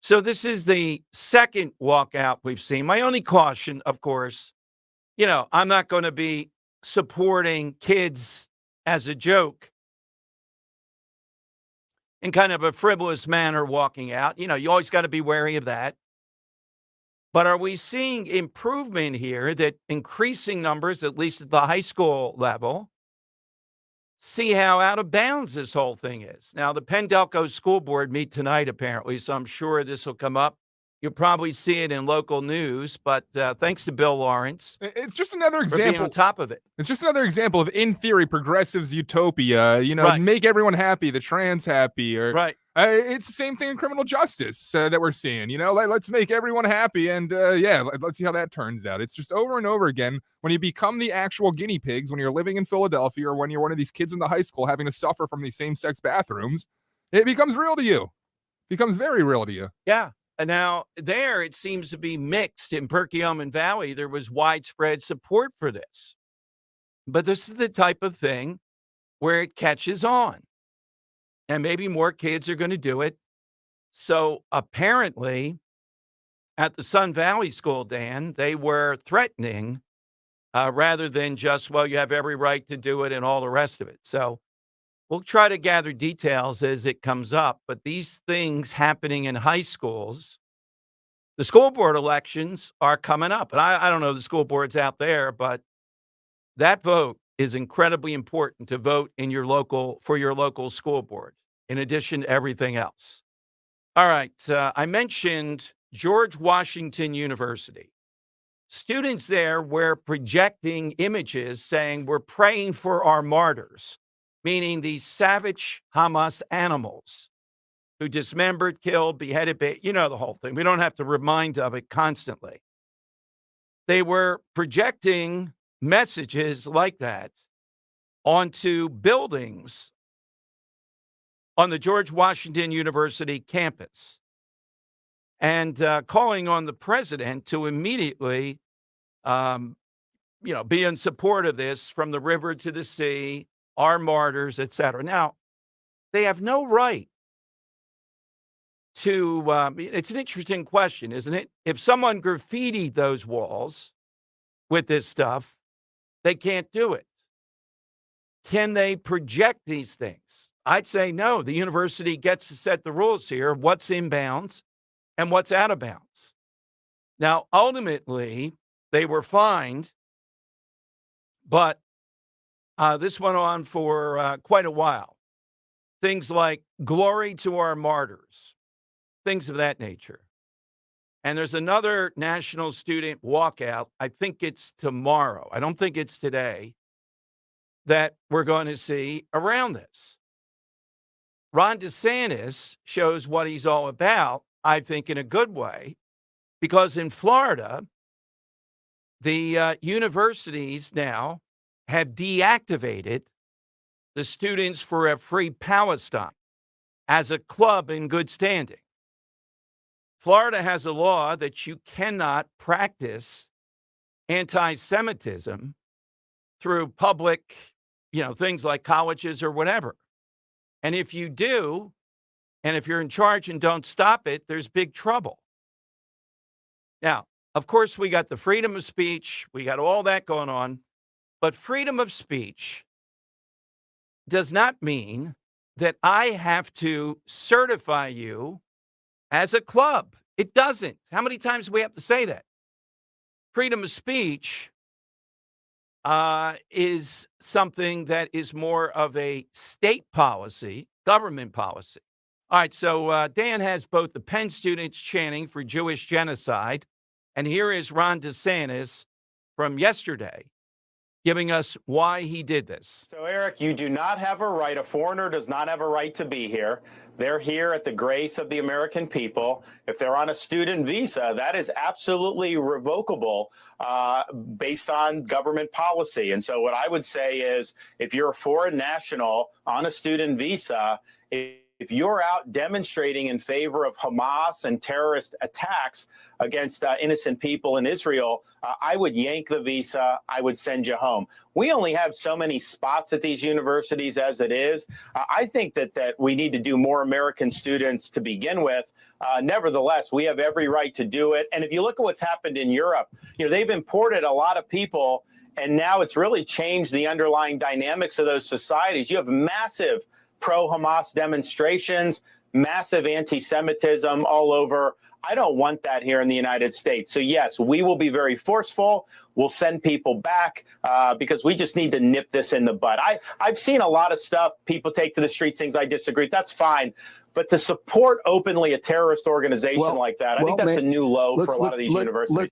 So this is the second walkout we've seen. My only caution, of course, I'm not going to be supporting kids as a joke in kind of a frivolous manner walking out. You always got to be wary of that. But are we seeing improvement here that increasing numbers, at least at the high school level, see how out of bounds this whole thing is? Now, the Penn Delco School Board meet tonight, apparently, so I'm sure this will come up You'll probably see it in local news, but thanks to Bill Lawrence. It's just another for being example on top of it. It's just another example of, in theory, progressives' utopia. Right. Make everyone happy, the trans happy, or right. It's the same thing in criminal justice that we're seeing. Let's make everyone happy, and let's see how that turns out. It's just over and over again. When you become the actual guinea pigs, when you're living in Philadelphia, or when you're one of these kids in the high school having to suffer from these same-sex bathrooms, it becomes real to you. It becomes very real to you. Yeah. And now there, it seems to be mixed. In Perkiomen Valley, there was widespread support for this. But this is the type of thing where it catches on. And maybe more kids are going to do it. So apparently, at the Sun Valley School, Dan, they were threatening rather than just, well, you have every right to do it and all the rest of it. So we'll try to gather details as it comes up. But these things happening in high schools, the school board elections are coming up. And I don't know the school boards out there, but that vote is incredibly important to vote for your local school board, in addition to everything else. All right. I mentioned George Washington University. Students there were projecting images saying, we're praying for our martyrs, meaning these savage Hamas animals who dismembered, killed, beheaded, the whole thing. We don't have to remind of it constantly. They were projecting messages like that onto buildings on the George Washington University campus and calling on the president to immediately, be in support of this, from the river to the sea, our martyrs, etc. Now, they have no right to, it's an interesting question, isn't it? If someone graffitied those walls with this stuff, they can't do it. Can they project these things? I'd say no. The university gets to set the rules here, what's in bounds and what's out of bounds. Now, ultimately, they were fined, but this went on for quite a while. Things like glory to our martyrs, things of that nature. And there's another national student walkout. I think it's tomorrow. I don't think it's today, that we're going to see around this. Ron DeSantis shows what he's all about, I think, in a good way, because in Florida, the universities now have deactivated the Students for a Free Palestine as a club in good standing. Florida has a law that you cannot practice anti-Semitism through public, things like colleges or whatever. And if you do, and if you're in charge and don't stop it, there's big trouble. Now, of course, we got the freedom of speech. We got all that going on. But freedom of speech does not mean that I have to certify you as a club. It doesn't. How many times do we have to say that? Freedom of speech is something that is more of a state policy, government policy. All right, so Dan has both the Penn students chanting for Jewish genocide, and here is Ron DeSantis from yesterday giving us why he did this. So, Eric, you do not have a right. A foreigner does not have a right to be here. They're here at the grace of the American people. If they're on a student visa, that is absolutely revocable based on government policy. And so what I would say is, if you're a foreign national on a student visa, if you're out demonstrating in favor of Hamas and terrorist attacks against innocent people in Israel, I would yank the visa. I would send you home. We only have so many spots at these universities as it is. I think that we need to do more American students to begin with. Nevertheless, we have every right to do it. And if you look at what's happened in Europe, they've imported a lot of people, and now it's really changed the underlying dynamics of those societies. You have massive pro-Hamas demonstrations. massive anti-Semitism all over. I don't want that here in the United States. So, yes, we will be very forceful. We'll send people back because we just need to nip this in the bud. I've seen a lot of stuff people take to the streets, things I disagree. That's fine. But to support openly a terrorist organization like that, I think that's a new low for a lot of these universities.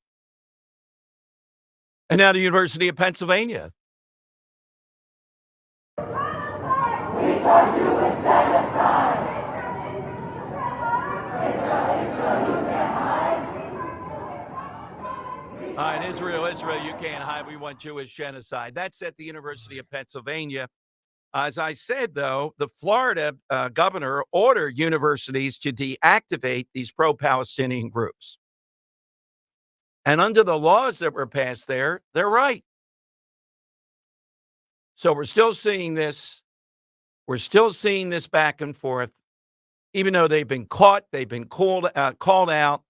And now the University of Pennsylvania. All right, Israel, you can't hide. We want Jewish genocide. That's at the University of Pennsylvania. As I said, though, the Florida governor ordered universities to deactivate these pro-Palestinian groups. And under the laws that were passed there, they're right. So we're still seeing this. We're still seeing this back and forth. Even though they've been caught, they've been called out.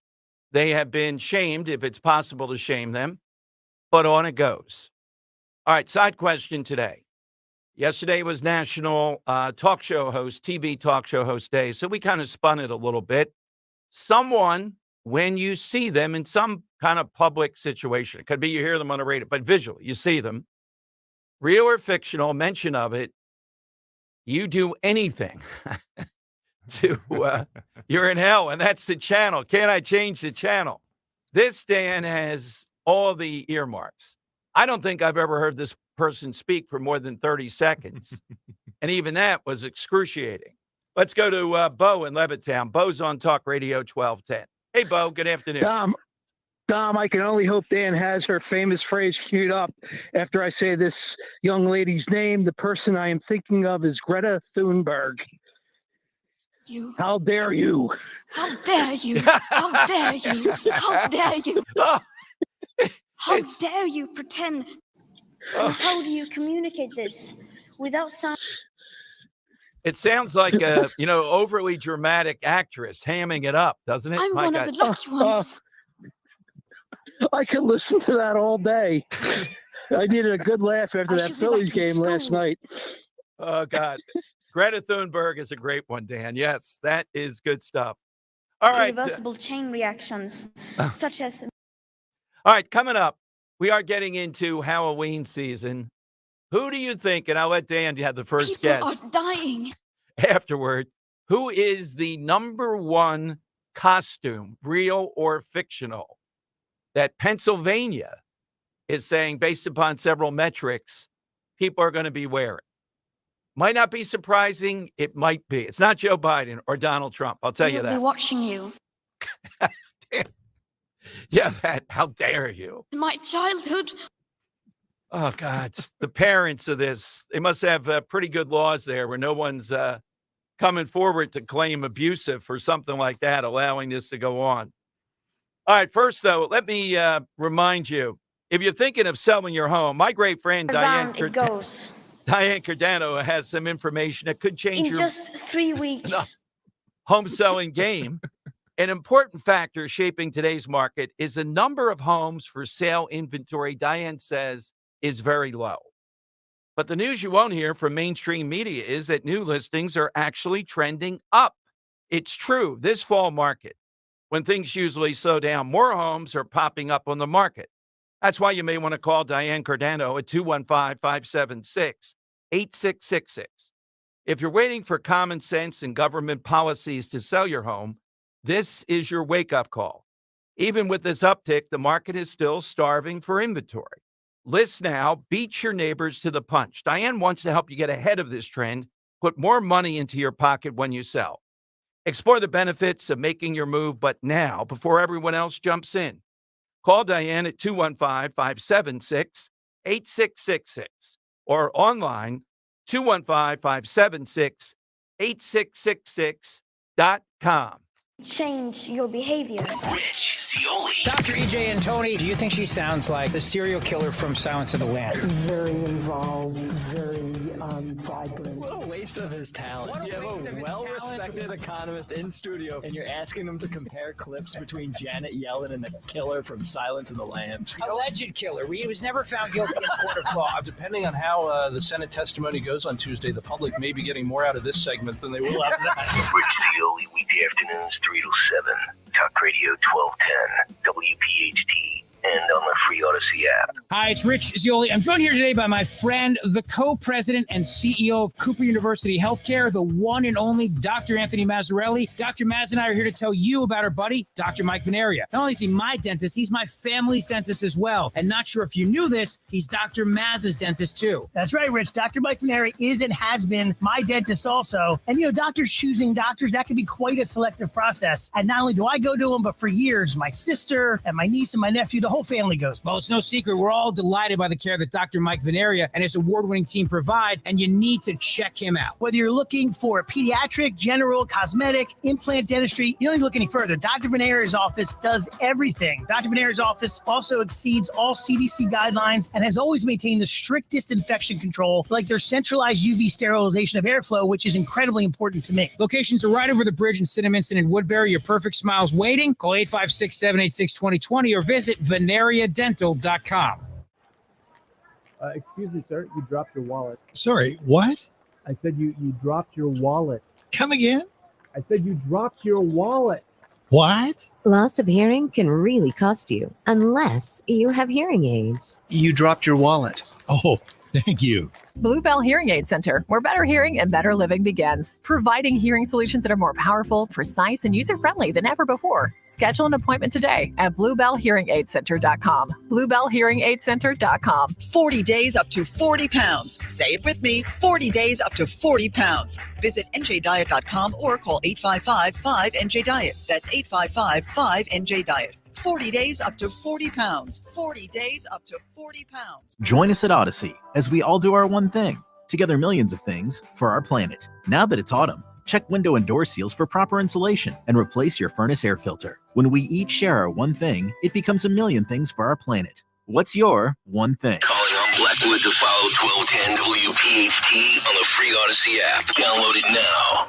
They have been shamed, if it's possible to shame them, but on it goes. All right, side question today. Yesterday was National TV Talk Show Host Day, so we kind of spun it a little bit. Someone, when you see them in some kind of public situation, it could be you hear them on the radio, but visually, you see them, real or mention of it, you do anything to you're in hell, and that's the channel. Can I change the channel? This, Dan, has all the earmarks. I don't think I've ever heard this person speak for more than 30 seconds, and even that was excruciating. Let's go to Bo in Levittown. Bo's on Talk Radio 1210. Hey, Bo, good afternoon. Dom, I can only hope Dan has her famous phrase queued up after I say this young lady's name. The person I am thinking of is Greta Thunberg. You. How dare you? How dare you? How dare you? How dare you? How dare you pretend? And how do you communicate this without sound? It sounds like a, overly dramatic actress hamming it up, doesn't it? I'm one of the lucky ones. I could listen to that all day. I needed a good laugh after that Phillies game last night. Oh, God. Greta Thunberg is a great one, Dan. Yes, that is good stuff. All right. Irreversible chain reactions, such as... All right, coming up, we are getting into Halloween season. Who do you think, and I'll let Dan have the first guess. People are dying. Afterward, who is the number one costume, real or fictional, that Pennsylvania is saying, based upon several metrics, people are going to be wearing? Might not be surprising. It might be. It's not Joe Biden or Donald Trump. I'll tell you that. We'll be watching you. Yeah, how dare you? My childhood. Oh, God. The parents of this, they must have pretty good laws there where no one's coming forward to claim abusive for something like that, allowing this to go on. All right, first, though, let me remind you, if you're thinking of selling your home, my great friend Diane Cardano has some information that could change in just 3 weeks. Home selling game. An important factor shaping today's market is the number of homes for sale inventory, Diane says, is very low. But the news you won't hear from mainstream media is that new listings are actually trending up. It's true. This fall market, when things usually slow down, more homes are popping up on the market. That's why you may want to call Diane Cardano at 215-576-8666. If you're waiting for common sense and government policies to sell your home, this is your wake-up call. Even with this uptick, the market is still starving for inventory. List now, beat your neighbors to the punch. Diane wants to help you get ahead of this trend, put more money into your pocket when you sell. Explore the benefits of making your move, but now, before everyone else jumps in. Call Diane at 215-576-8666 or online 215-576-8666.com. Change your behavior. Rich Cioli. Dr. EJ and Tony, do you think she sounds like the serial killer from Silence of the Lambs? Very involved, very What a waste of his talent. You have a well-respected economist in studio, and you're asking him to compare clips between Janet Yellen and the killer from Silence of the Lambs. Alleged killer. He was never found guilty in court of law. Depending on how the Senate testimony goes on Tuesday, the public may be getting more out of this segment than they will out of that. Rich Cioli, weekday afternoons 3 to 7. Talk Radio 1210, WPHT, and on the free Odyssey app. Hi, it's Rich Zioli. I'm joined here today by my friend, the co-president and CEO of Cooper University Healthcare, the one and only Dr. Anthony Mazzarelli. Dr. Maz and I are here to tell you about our buddy, Dr. Mike Venaria. Not only is he my dentist, he's my family's dentist as well. And not sure if you knew this, he's Dr. Maz's dentist too. That's right, Rich. Dr. Mike Venaria is and has been my dentist also. And, doctors choosing doctors, that can be quite a selective process. And not only do I go to them, but for years, my sister and my niece and my nephew, the whole family goes. Well, it's no secret. We're all delighted by the care that Dr. Mike Venaria and his award-winning team provide, and you need to check him out. Whether you're looking for pediatric, general, cosmetic, implant dentistry, you don't need to look any further. Dr. Venaria's office does everything. Dr. Venaria's office also exceeds all CDC guidelines and has always maintained the strictest infection control, like their centralized UV sterilization of airflow, which is incredibly important to me. Locations are right over the bridge in Cinnaminson and Woodbury. Your perfect smile's waiting. Call 856-786-2020 or visit venariadental.com. Excuse me, sir. You dropped your wallet. Sorry, what? I said you dropped your wallet. Come again? I said you dropped your wallet. What? Loss of hearing can really cost you, unless you have hearing aids. You dropped your wallet. Oh, thank you. Bluebell Hearing Aid Center, where better hearing and better living begins. Providing hearing solutions that are more powerful, precise, and user-friendly than ever before. Schedule an appointment today at BluebellHearingAidCenter.com. BluebellHearingAidCenter.com. 40 days up to 40 pounds. Say it with me. 40 days up to 40 pounds. Visit NJDiet.com or call 855-5NJ-DIET. That's 855-5NJ-DIET. 40 days up to 40 pounds. 40 days up to 40 pounds. Join us at Odyssey as we all do our one thing. Together, millions of things for our planet. Now that it's autumn, check window and door seals for proper insulation and replace your furnace air filter. When we each share our one thing, it becomes a million things for our planet. What's your one thing? Calling on Blackwood to follow 1210 WPHT on the free Odyssey app. Download it now.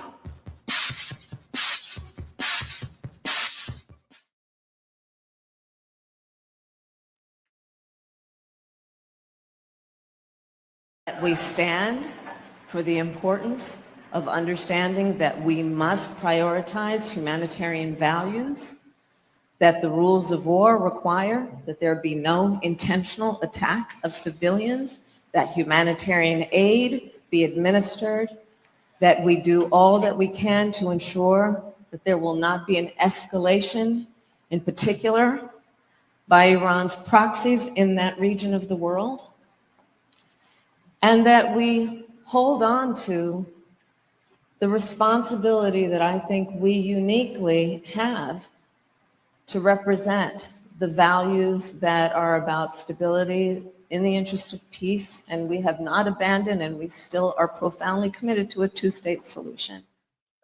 We stand for the importance of understanding that we must prioritize humanitarian values, that the rules of war require that there be no intentional attack of civilians, that humanitarian aid be administered, that we do all that we can to ensure that there will not be an escalation, in particular by Iran's proxies in that region of the world, and that we hold on to the responsibility that I think we uniquely have to represent the values that are about stability in the interest of peace, and we have not abandoned, and we still are profoundly committed to a two-state solution.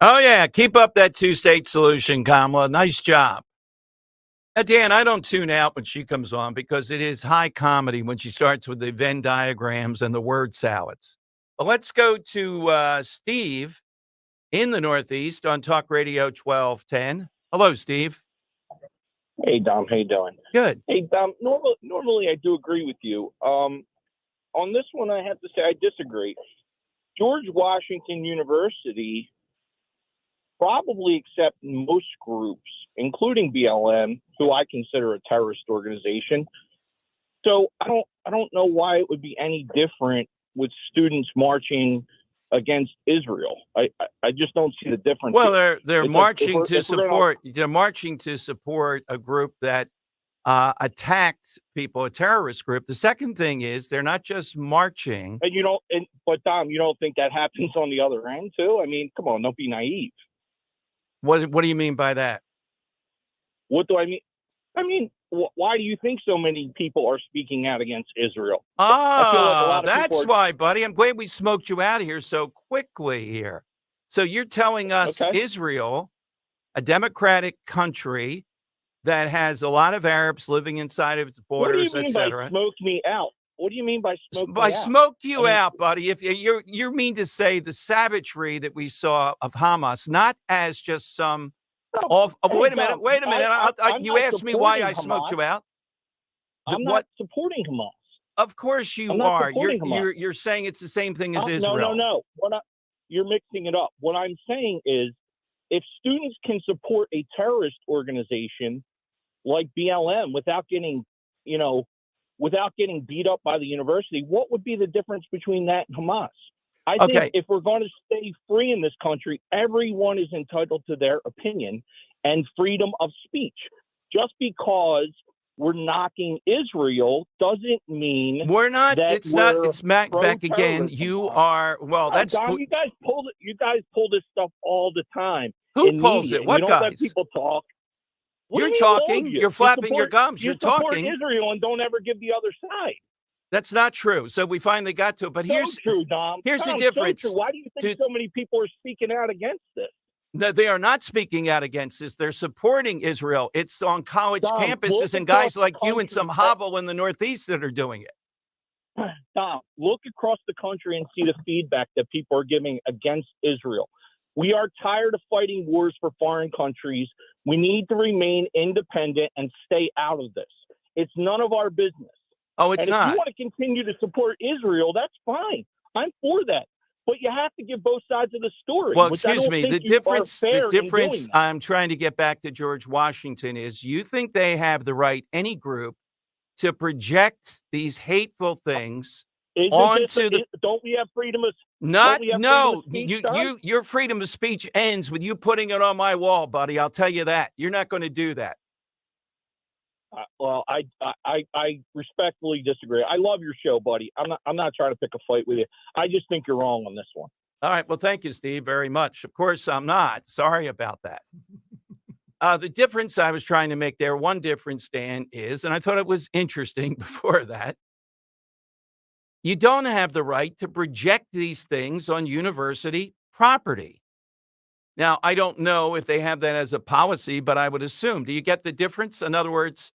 Oh, yeah. Keep up that two-state solution, Kamala. Nice job. Dan, I don't tune out when she comes on because it is high comedy when she starts with the Venn diagrams and the word salads. But let's go to Steve in the Northeast on Talk Radio 1210. Hello, Steve. Hey, Dom. How you doing? Good. Hey, Dom. Normally, I do agree with you. On this one, I have to say I disagree. George Washington University probably accept most groups, including BLM, who I consider a terrorist organization. So I don't know why it would be any different with students marching against Israel. I just don't see the difference. Well, they're marching to support. They're marching to support a group that attacked people, a terrorist group. The second thing is they're not just marching. And but Dom, you don't think that happens on the other end too? I mean, come on, don't be naive. What do you mean by that? What do I mean? I mean, why do you think so many people are speaking out against Israel? Oh, that's why, buddy. I'm glad we smoked you out of here so quickly here. So you're telling us Israel, a democratic country that has a lot of Arabs living inside of its borders, what do you mean by etc. smoke me out? What do you mean by smoked By me out? smoked you I mean, out, buddy. If you mean to say the savagery that we saw of Hamas, not as just some off. Oh, hey, wait a Dom, minute. I'm You not asked me why supporting I smoked Hamas. you out. I'm not supporting Hamas. Of course I'm you not are. supporting Hamas. You're saying it's the same thing as No, Israel. no. You're mixing it up. What I'm saying is, if students can support a terrorist organization like BLM without getting beat up by the university, what would be the difference between that and Hamas? I think if we're going to stay free in this country, everyone is entitled to their opinion and freedom of speech. Just because we're knocking Israel doesn't mean we're not. that It's not. It's back again. pro-terrorism. You are. Well, that's Dom, you guys pull this stuff all the time. who in pulls media, it. and What you don't let guys? people talk. What do You're you mean, all of talking. you? You're flapping your gums. You You're support talking. Israel and don't ever give the other side. That's not true. So we finally got to it. But here's true, Dom. Here's the Dom, difference. So true. Why do you think so many people are speaking out against this? No, they are not speaking out against this. They're supporting Israel. It's on college Dom, campuses look and guys across like the you and some country. hovel in the Northeast that are doing it. Dom, look across the country and see the feedback that people are giving against Israel. We are tired of fighting wars for foreign countries. We need to remain independent and stay out of this. It's none of our business. Oh, it's and not. If you want to continue to support Israel, that's fine. I'm for that. But you have to give both sides of the story. Well, which I excuse don't me. think The you are difference fair in doing that. I'm trying to get back to George Washington is you think they have the right, any group, to project these hateful things onto the. Don't we have freedom of? Your freedom of speech ends with you putting it on my wall, buddy. I'll tell you that. You're not going to do that. Well, I respectfully disagree. I love your show, buddy. I'm not trying to pick a fight with you. I just think you're wrong on this one. All right. Well, thank you, Steve, very much. Of course, I'm not. Sorry about that. The difference I was trying to make there, one difference, Dan, is, and I thought it was interesting before that, you don't have the right to project these things on university property. Now, I don't know if they have that as a policy, but I would assume. Do you get the difference? In other words,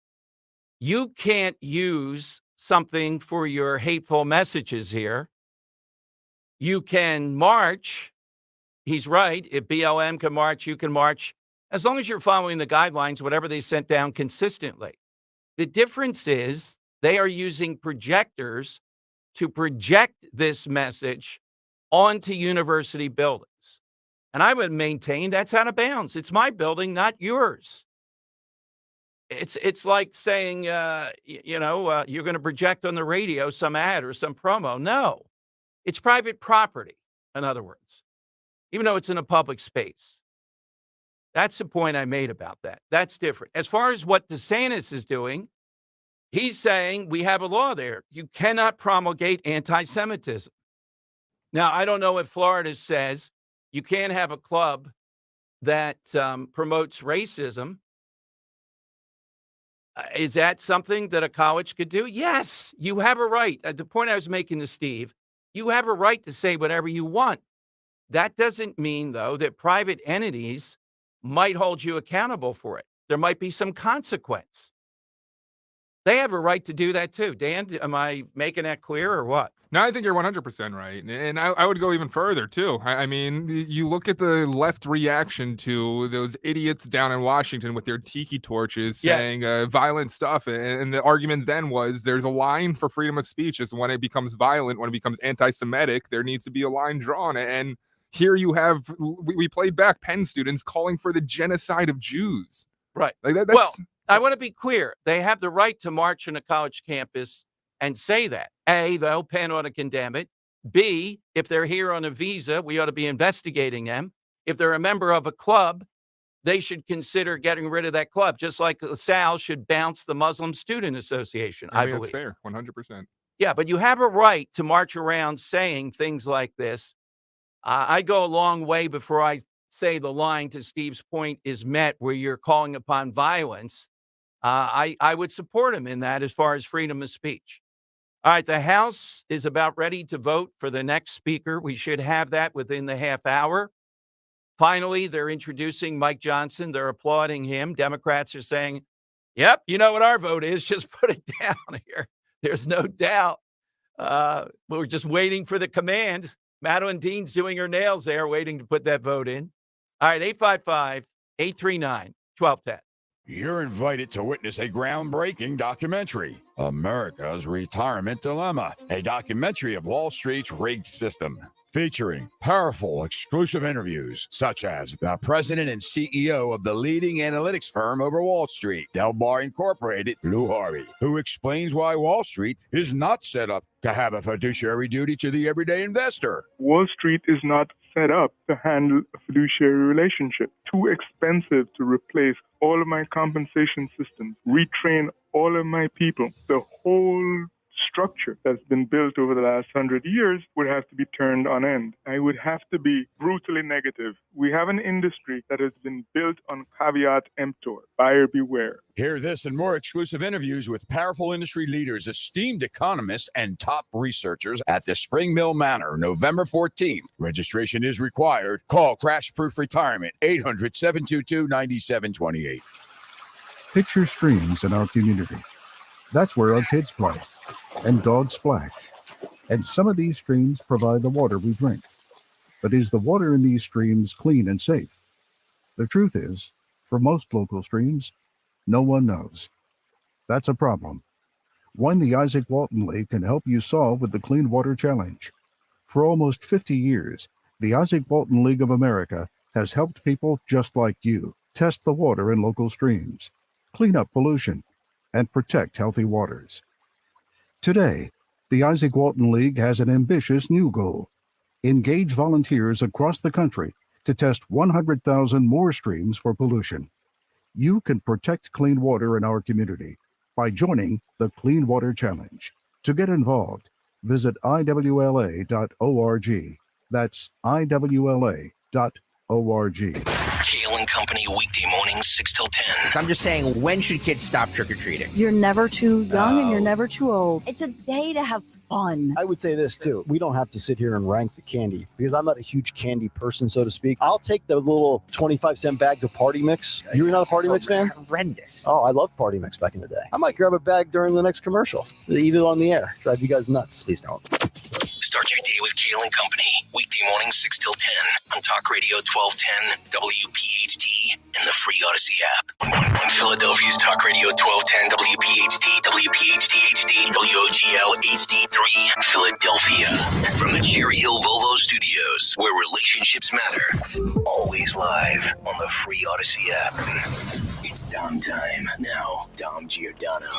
you can't use something for your hateful messages here. You can march. He's right. If BLM can march, you can march, as long as you're following the guidelines, whatever they sent down consistently. The difference is they are using projectors to project this message onto university buildings. And I would maintain that's out of bounds. It's my building, not yours. It's like saying, you're going to project on the radio some ad or some promo. No, it's private property, in other words, even though it's in a public space. That's the point I made about that. That's different. As far as what DeSantis is doing, he's saying we have a law there. You cannot promulgate anti-Semitism. Now, I don't know if Florida says you can't have a club that promotes racism. Is that something that a college could do? Yes, you have a right. The point I was making to Steve, you have a right to say whatever you want. That doesn't mean, though, that private entities might hold you accountable for it. There might be some consequence. They have a right to do that, too. Dan, am I making that clear or what? No, I think you're 100% right. And I would go even further, too. I mean, you look at the left reaction to those idiots down in Washington with their tiki torches saying violent stuff. And the argument then was there's a line for freedom of speech. Is when it becomes violent, when it becomes anti-Semitic, there needs to be a line drawn. And here you have, we played back Penn students calling for the genocide of Jews. Right. Like that's, well, I want to be clear. They have the right to march on a college campus and say that. A, though, Penn ought to condemn it. B, if they're here on a visa, we ought to be investigating them. If they're a member of a club, they should consider getting rid of that club, just like LaSalle should bounce the Muslim Student Association, I believe. That's fair, 100%. Yeah, but you have a right to march around saying things like this. I go a long way before I say the line, to Steve's point, is met where you're calling upon violence. I would support him in that as far as freedom of speech. All right, the House is about ready to vote for the next speaker. We should have that within the half hour. Finally, they're introducing Mike Johnson. They're applauding him. Democrats are saying, yep, you know what our vote is. Just put it down here. There's no doubt. We're just waiting for the command. Madeline Dean's doing her nails there, waiting to put that vote in. All right, 855-839-1210. You're invited to witness a groundbreaking documentary, America's Retirement Dilemma, a documentary of Wall Street's rigged system, featuring powerful exclusive interviews such as the president and CEO of the leading analytics firm over Wall Street, Del Bar Incorporated, Lou Harvey, who explains why Wall Street is not set up to have a fiduciary duty to the everyday investor. Wall Street is not set up to handle a fiduciary relationship. Too expensive to replace all of my compensation systems, retrain all of my people. The whole structure that's been built over the last 100 years would have to be turned on end. I would have to be brutally negative. We have an industry that has been built on caveat emptor, buyer beware. Hear this and more exclusive interviews with powerful industry leaders, esteemed economists, and top researchers at the Spring Mill Manor, November 14th. Registration is required. Call Crash Proof Retirement, 800-722-9728. Picture streams in our community. That's where our kids play and dogs splash. And some of these streams provide the water we drink. But is the water in these streams clean and safe? The truth is, for most local streams, no one knows. That's a problem. One the Isaac Walton League can help you solve with the Clean Water Challenge. For almost 50 years, the Isaac Walton League of America has helped people just like you test the water in local streams, clean up pollution, and protect healthy waters. Today, the Isaac Walton League has an ambitious new goal: engage volunteers across the country to test 100,000 more streams for pollution. You can protect clean water in our community by joining the Clean Water Challenge. To get involved, visit iwla.org. That's iwla.org. Kale and Company, weekday mornings, 6 till 10. I'm just saying, when should kids stop trick-or-treating? You're never too young and you're never too old. It's a day to have fun. I would say this too. We don't have to sit here and rank the candy because I'm not a huge candy person, so to speak. I'll take the little 25-cent bags of Party Mix. You're not a Party Mix fan? Horrendous. Oh, I loved Party Mix back in the day. I might grab a bag during the next commercial. Eat it on the air. Drive you guys nuts. Please don't. Start your day with Kale and Company, weekday mornings 6 till 10 on Talk Radio 1210, WPHT, and the free Odyssey app. On Philadelphia's Talk Radio 1210, WPHT, WPHT HD, WOGL HD3, Philadelphia. From the Cherry Hill Volvo Studios, where relationships matter. Always live on the free Odyssey app. It's Dom time. Now, Dom Giordano.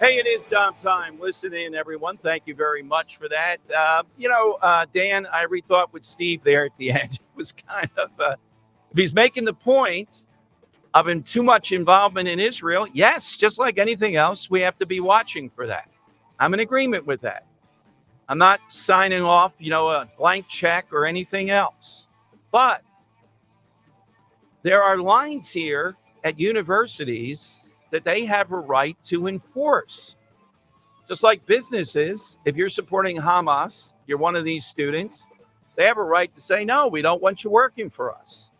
Hey, it is Dom time. Listen in, everyone. Thank you very much for that. Dan, I rethought with Steve there at the end. It was kind of, if he's making the point of too much involvement in Israel, yes, just like anything else, we have to be watching for that. I'm in agreement with that. I'm not signing off, a blank check or anything else. But there are lines here at universities that they have a right to enforce. Just like businesses, if you're supporting Hamas, you're one of these students, they have a right to say, no, we don't want you working for us.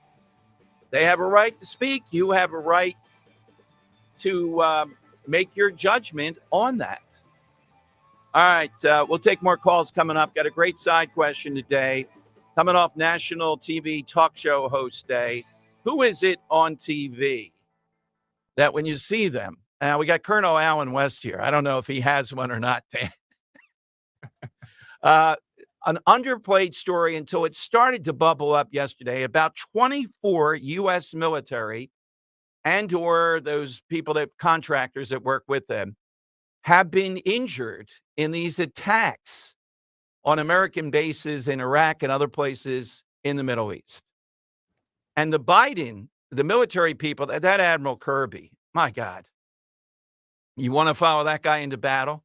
They have a right to speak. You have a right to make your judgment on that. All right, we'll take more calls coming up. Got a great side question today. Coming off National TV Talk Show Host Day. Who is it on TV that when you see them, now we got Colonel Alan West here. I don't know if he has one or not, Dan. An underplayed story until it started to bubble up yesterday. About 24 U.S. military and or those people contractors that work with them have been injured in these attacks on American bases in Iraq and other places in the Middle East. And the military people, that Admiral Kirby, my God, you want to follow that guy into battle?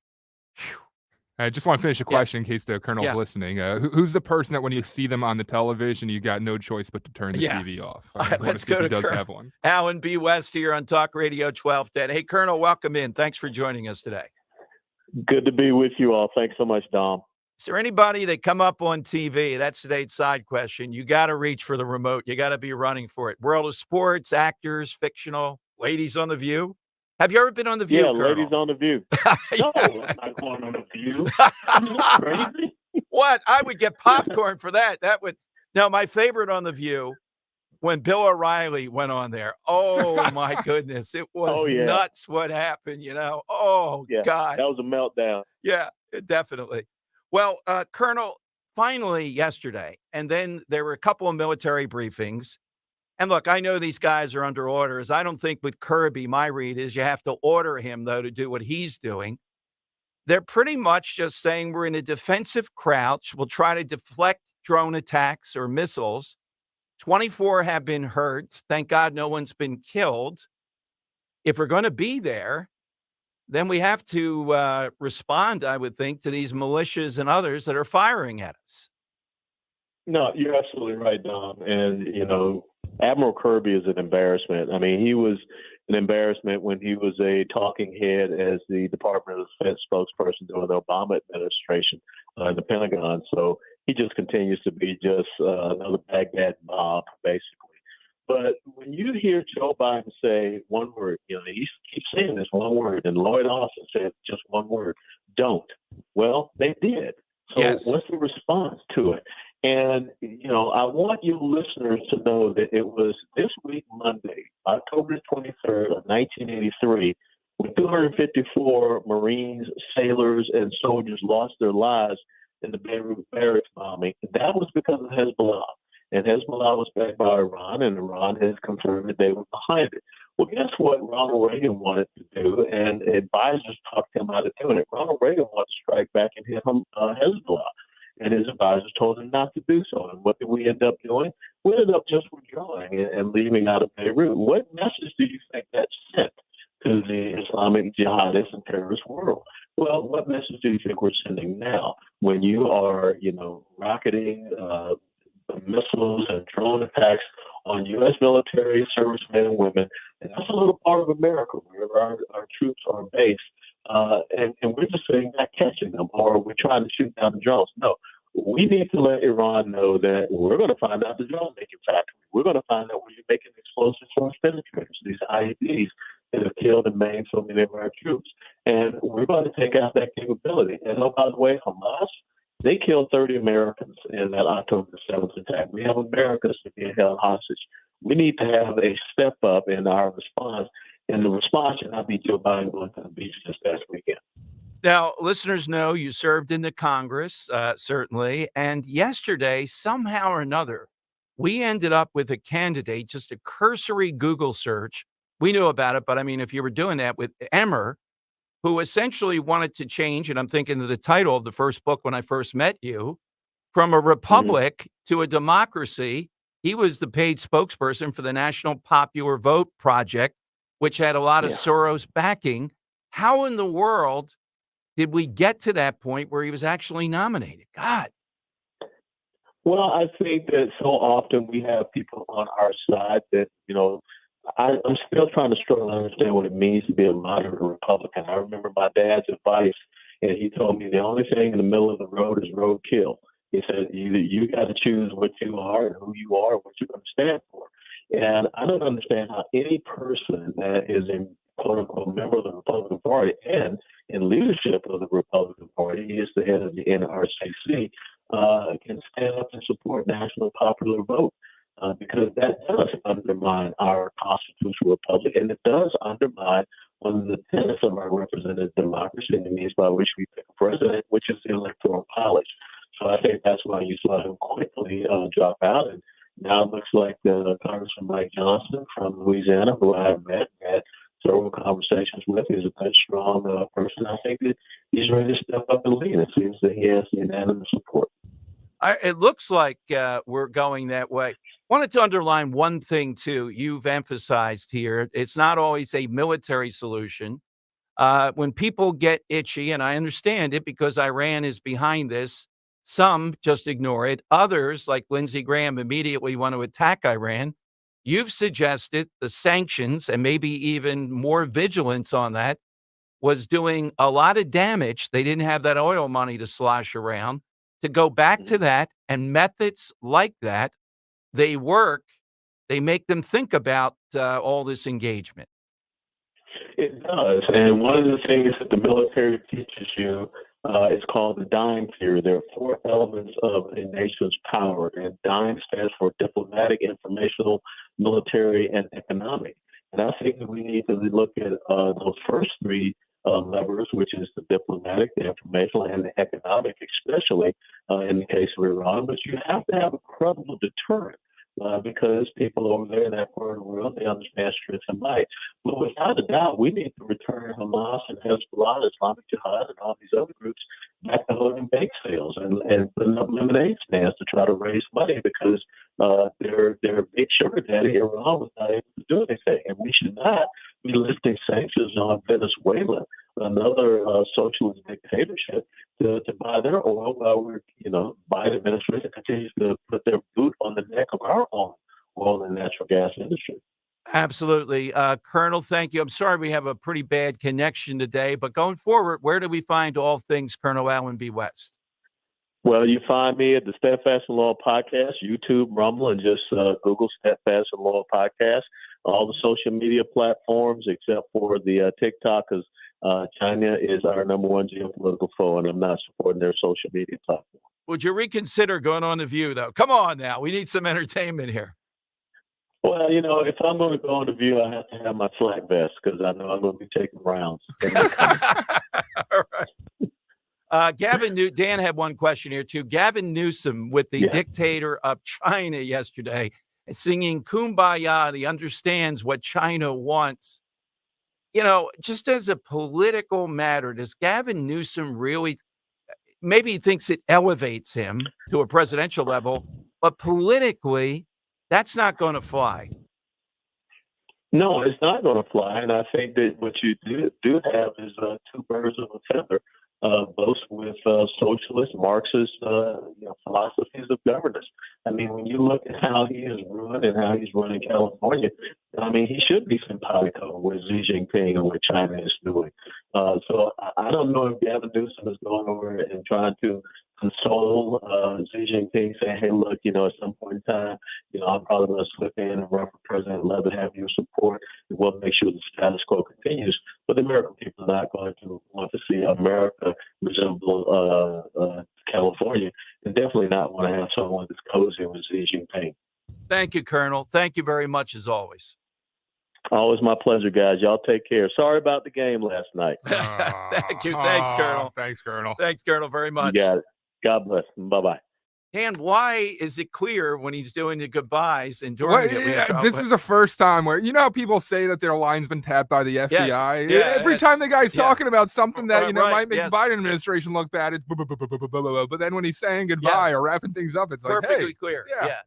Whew. I just want to finish a question in case the colonel's listening. Who's the person that when you see them on the television, you got no choice but to turn the TV off? All right, let's go to does have one. Alan B. West here on Talk Radio 1210. Hey, Colonel, welcome in. Thanks for joining us today. Good to be with you all. Thanks so much, Dom. Is there anybody that come up on TV? That's today's side question. You got to reach for the remote. You got to be running for it. World of sports, actors, fictional, ladies on The View. Have you ever been on The View, Yeah, Colonel? ladies on The View. No, I'm not going on The View. I mean, that's crazy. What? I would get popcorn for that. That would. Now, my favorite on The View, when Bill O'Reilly went on there. Oh my goodness, it was yeah. nuts what happened. Oh Yeah, God. that was a meltdown. Yeah, definitely. Well, Colonel, finally yesterday, and then there were a couple of military briefings. And look, I know these guys are under orders. I don't think with Kirby, my read is you have to order him, though, to do what he's doing. They're pretty much just saying we're in a defensive crouch. We'll try to deflect drone attacks or missiles. 24 have been hurt. Thank God no one's been killed. If we're going to be there, then we have to respond, I would think, to these militias and others that are firing at us. No, you're absolutely right, Dom. And, Admiral Kirby is an embarrassment. I mean, he was an embarrassment when he was a talking head as the Department of Defense spokesperson during the Obama administration in the Pentagon. So he just continues to be just another Baghdad Bob, basically. But when you hear Joe Biden say one word, he keeps saying this one word, and Lloyd Austin said just one word, don't. Well, they did. So Yes. What's the response to it? And, I want you listeners to know that it was this week, Monday, October 23rd of 1983, when 254 Marines, sailors, and soldiers lost their lives in the Beirut barracks bombing. That was because of Hezbollah. And Hezbollah was backed by Iran, and Iran has confirmed that they were behind it. Well, guess what Ronald Reagan wanted to do, and advisors talked him out of doing it. Ronald Reagan wanted to strike back and hit Hezbollah. And his advisors told him not to do so. And what did we end up doing? We ended up just withdrawing and leaving out of Beirut. What message do you think that sent to the Islamic jihadist and terrorist world? Well, what message do you think we're sending now when you are, rocketing missiles and drone attacks on U.S. military servicemen and women? And that's a little part of America where our troops are based. And we're just sitting back catching them, or we're trying to shoot down the drones. No, we need to let Iran know that we're going to find out the drone making factory. We're going to find out where you're making explosive force penetrators, these IEDs that have killed and maimed so many of our troops. And we're going to take out that capability. And oh, by the way, Hamas, they killed 30 Americans in that October 7th attack. We have Americans that being held hostage. We need to have a step up in our response. And the response should not be Joe Biden going to the beach this past weekend. Now, listeners know you served in the Congress, certainly. And yesterday, somehow or another, we ended up with a candidate, just a cursory Google search. We knew about it, but I mean, if you were doing that with Emmer, who essentially wanted to change, and I'm thinking of the title of the first book when I first met you, from a republic to a democracy. He was the paid spokesperson for the National Popular Vote Project, which had a lot of Soros backing. How in the world did we get to that point where he was actually nominated? God. Well, I think that so often we have people on our side that, I'm still trying to struggle to understand what it means to be a moderate Republican. I remember my dad's advice, and he told me the only thing in the middle of the road is roadkill. He said, you got to choose what you are and who you are and what you're going to stand for. And I don't understand how any person that is a quote unquote member of the Republican Party and in leadership of the Republican Party, he is the head of the NRCC, can stand up and support national popular vote. Because that does undermine our constitutional republic, and it does undermine one of the tenets of our representative democracy and the means by which we pick a president, which is the electoral college. So I think that's why you saw him quickly drop out. And now it looks like Congressman Mike Johnson from Louisiana, who I have met, had several conversations with, is a good, strong person. I think that he's ready to step up and lead. It seems that he has unanimous support. It looks like we're going that way. Wanted to underline one thing, too. You've emphasized here, it's not always a military solution. When people get itchy, and I understand it because Iran is behind this, some just ignore it. Others, like Lindsey Graham, immediately want to attack Iran. You've suggested the sanctions and maybe even more vigilance on that was doing a lot of damage. They didn't have that oil money to slosh around. To go back to that, and methods like that, they work. They make them think about all this engagement. It does. And one of the things that the military teaches you is called the Dine theory. There are 4 elements of a nation's power, and Dine stands for diplomatic, informational, military, and economic. And I think that we need to look at those first 3 levers, which is the diplomatic, the informational, and the economic, especially in the case of Iran. But you have to have a credible deterrent. Because people over there in that part of the world, they understand strength and might. But without a doubt, we need to return Hamas and Hezbollah, Islamic Jihad, and all these other groups back to holding bake sales and putting up lemonade stands to try to raise money because their big sugar daddy, Iran, was not able to do anything. And we should not be lifting sanctions on Venezuela, another socialist dictatorship, to buy their oil while we're, Biden administration continues to put their boot on the neck of our own oil and natural gas industry. Absolutely. Colonel, thank you. I'm sorry we have a pretty bad connection today, but going forward, where do we find all things Colonel Allen B. West? Well, you find me at the Steadfast and Loyal Podcast, YouTube, Rumble, and just Google Steadfast and Loyal Podcast. All the social media platforms except for the TikTok, because China is our number 1 geopolitical foe, and I'm not supporting their social media platform. Would you reconsider going on The View, though? Come on now. We need some entertainment here. Well, if I'm going to go on The View, I have to have my flak vest because I know I'm going to be taking rounds. All right. Dan had one question here, too. Gavin Newsom with the dictator of China yesterday singing Kumbaya. He understands what China wants. Just as a political matter, does Gavin Newsom really, maybe he thinks it elevates him to a presidential level, but politically, that's not going to fly. No, it's not going to fly. And I think that what you do have is 2 birds of a feather, both with socialist, Marxist philosophies of governance. I mean, when you look at how he is run and how he's running California, I mean, he should be simpatico with Xi Jinping and what China is doing. So I don't know if Gavin Newsom is going over and trying to console Xi Jinping, saying, hey, look, at some point in time, I'm probably going to slip in and run for president, love to have your support, and we'll make sure the status quo continues. But the American people are not going to want to see America resemble California, and definitely not want to have someone that's cozy with Xi Jinping. Thank you, Colonel. Thank you very much, as always. Always my pleasure, guys. Y'all take care. Sorry about the game last night. Thank you. Thanks, Colonel. Thanks, Colonel. Thanks, Colonel, very much. You got it. God bless. Bye-bye. And why is it clear when he's doing the goodbyes and during it? This is the first time where, how people say that their line's been tapped by the FBI? Yes. Every time the guy's talking about something that, might make yes. the Biden administration look bad, it's blah, blah, blah, blah, blah, blah, blah. But then when he's saying goodbye or wrapping things up, it's like, perfectly hey, clear. Yeah.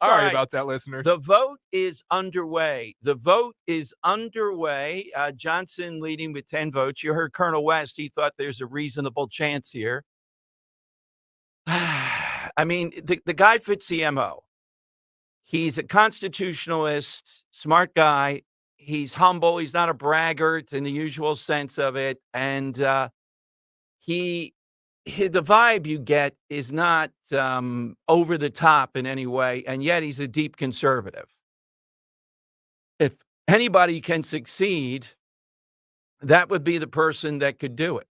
All Sorry right. about that, listeners. The vote is underway. Johnson leading with 10 votes. You heard Colonel West. He thought there's a reasonable chance here. I mean, the guy fits the MO. He's a constitutionalist, smart guy. He's humble. He's not a braggart in the usual sense of it. And the vibe you get is not over the top in any way, and yet he's a deep conservative. If anybody can succeed, that would be the person that could do it.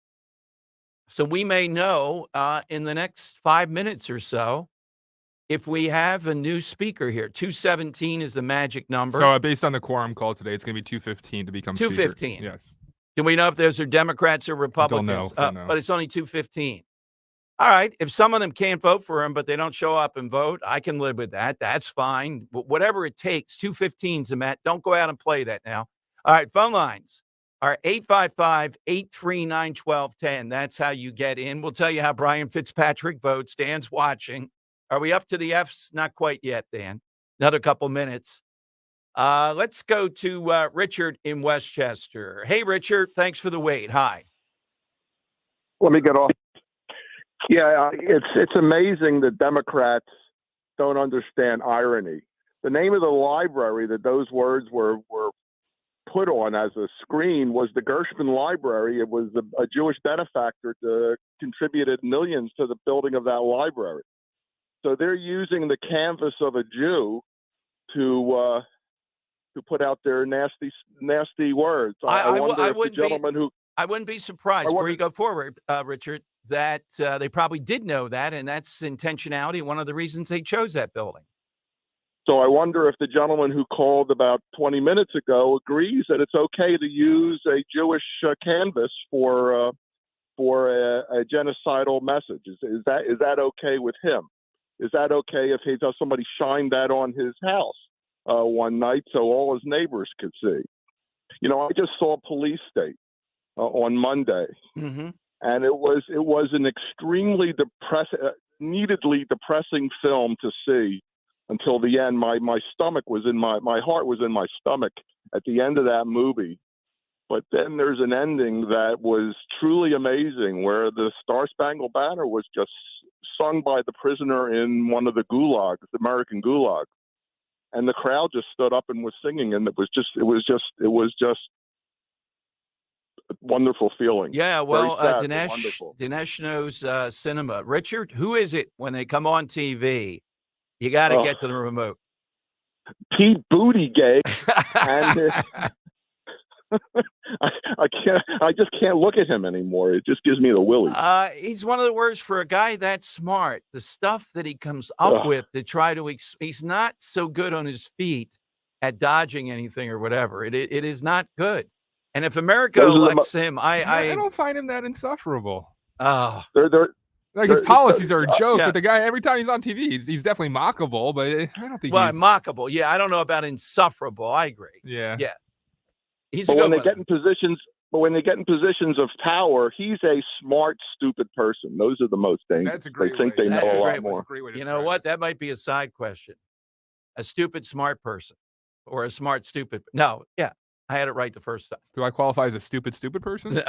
So we may know in the next 5 minutes or so if we have a new speaker here. 217 is the magic number. So based on the quorum call today, it's going to be 215 to become 215. Speaker. Yes. Do we know if those are Democrats or Republicans? Don't know. But it's only 215. All right. If some of them can't vote for him, but they don't show up and vote, I can live with that. That's fine. But whatever it takes, 215's, Matt. Don't go out and play that now. All right. Phone lines are 855-839-1210. That's how you get in. We'll tell you how Brian Fitzpatrick votes. Dan's watching. Are we up to the F's? Not quite yet, Dan. Another couple minutes. Let's go to Richard in Westchester. Hey, Richard. Thanks for the wait. Hi. Let me get off. Yeah, it's amazing that Democrats don't understand irony. The name of the library that those words were put on as a screen was the Gershman Library. It was a Jewish benefactor that contributed millions to the building of that library. So they're using the canvas of a Jew to who put out their nasty words. I wonder if the wouldn't be- gentleman who I wouldn't be surprised before you go forward, Richard, that they probably did know that, and that's intentionality. One of the reasons they chose that building. So I wonder if the gentleman who called about 20 minutes ago agrees that it's okay to use a Jewish canvas for a genocidal message. Is that okay with him? Is that okay if somebody shined that on his house one night so all his neighbors could see? I just saw Police State on Monday, Mm-hmm. and it was an extremely neededly depressing film to see until the end. My heart was in my stomach at the end of that movie. But then there's an ending that was truly amazing, where the Star Spangled Banner was just sung by the prisoner in one of the gulags, the American gulags, and the crowd just stood up and was singing, and it was just a wonderful feeling. Yeah, well, Very sad, but wonderful. Dinesh knows cinema. Richard, who is it when they come on TV? You got to get to the remote. Pete Buttigieg, and I just can't look at him anymore. It just gives me the willies. He's one of the worst for a guy that smart. The stuff that he comes up with to try to he's not so good on his feet at dodging anything or whatever. It is not good. And if America elects him, I don't find him that insufferable. Oh, like his policies are a joke, but the guy, every time he's on TV, he's definitely mockable, but I don't think he's mockable. Yeah, I don't know about insufferable. I agree. Yeah. He's but a good when they one. get in positions of power, he's a smart, stupid person. Those are the most dangerous. That's a great They think they know a lot more. You know what? That might be a side question. A stupid, smart person, or a smart, stupid. No, yeah, I had it right the first time. Do I qualify as a stupid person?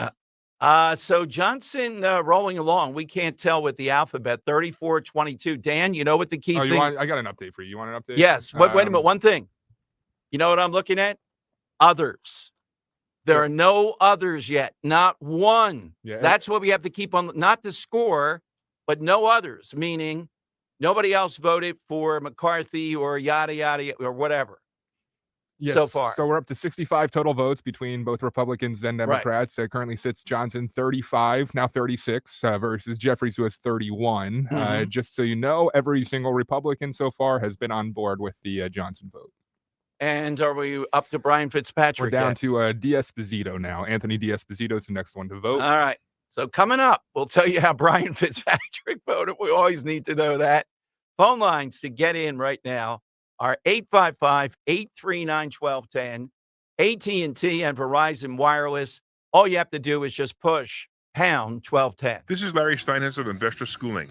So Johnson rolling along. We can't tell with the alphabet. 34-22. Dan, you know what the key thing? I got an update for you. You want an update? Yes. Wait a minute. One thing. You know what I'm looking at? Others. There are no others yet. Not one. Yeah. That's what we have to keep on. Not the score, but no others, meaning nobody else voted for McCarthy or yada, yada, or whatever. Yes, so far. So we're up to 65 total votes between both Republicans and Democrats. It currently sits Johnson 35, now 36, versus Jeffries, who has 31. Just so you know, every single Republican so far has been on board with the Johnson vote. And are we up to Brian Fitzpatrick? We're down yet? to D'Esposito now. Anthony D'Esposito is the next one to vote. All right. So coming up, we'll tell you how Brian Fitzpatrick voted. We always need to know that. Phone lines to get in right now are 855-839-1210, AT&T and Verizon Wireless. All you have to do is just push pound 1210. This is Larry Steinhess of Investor Schooling.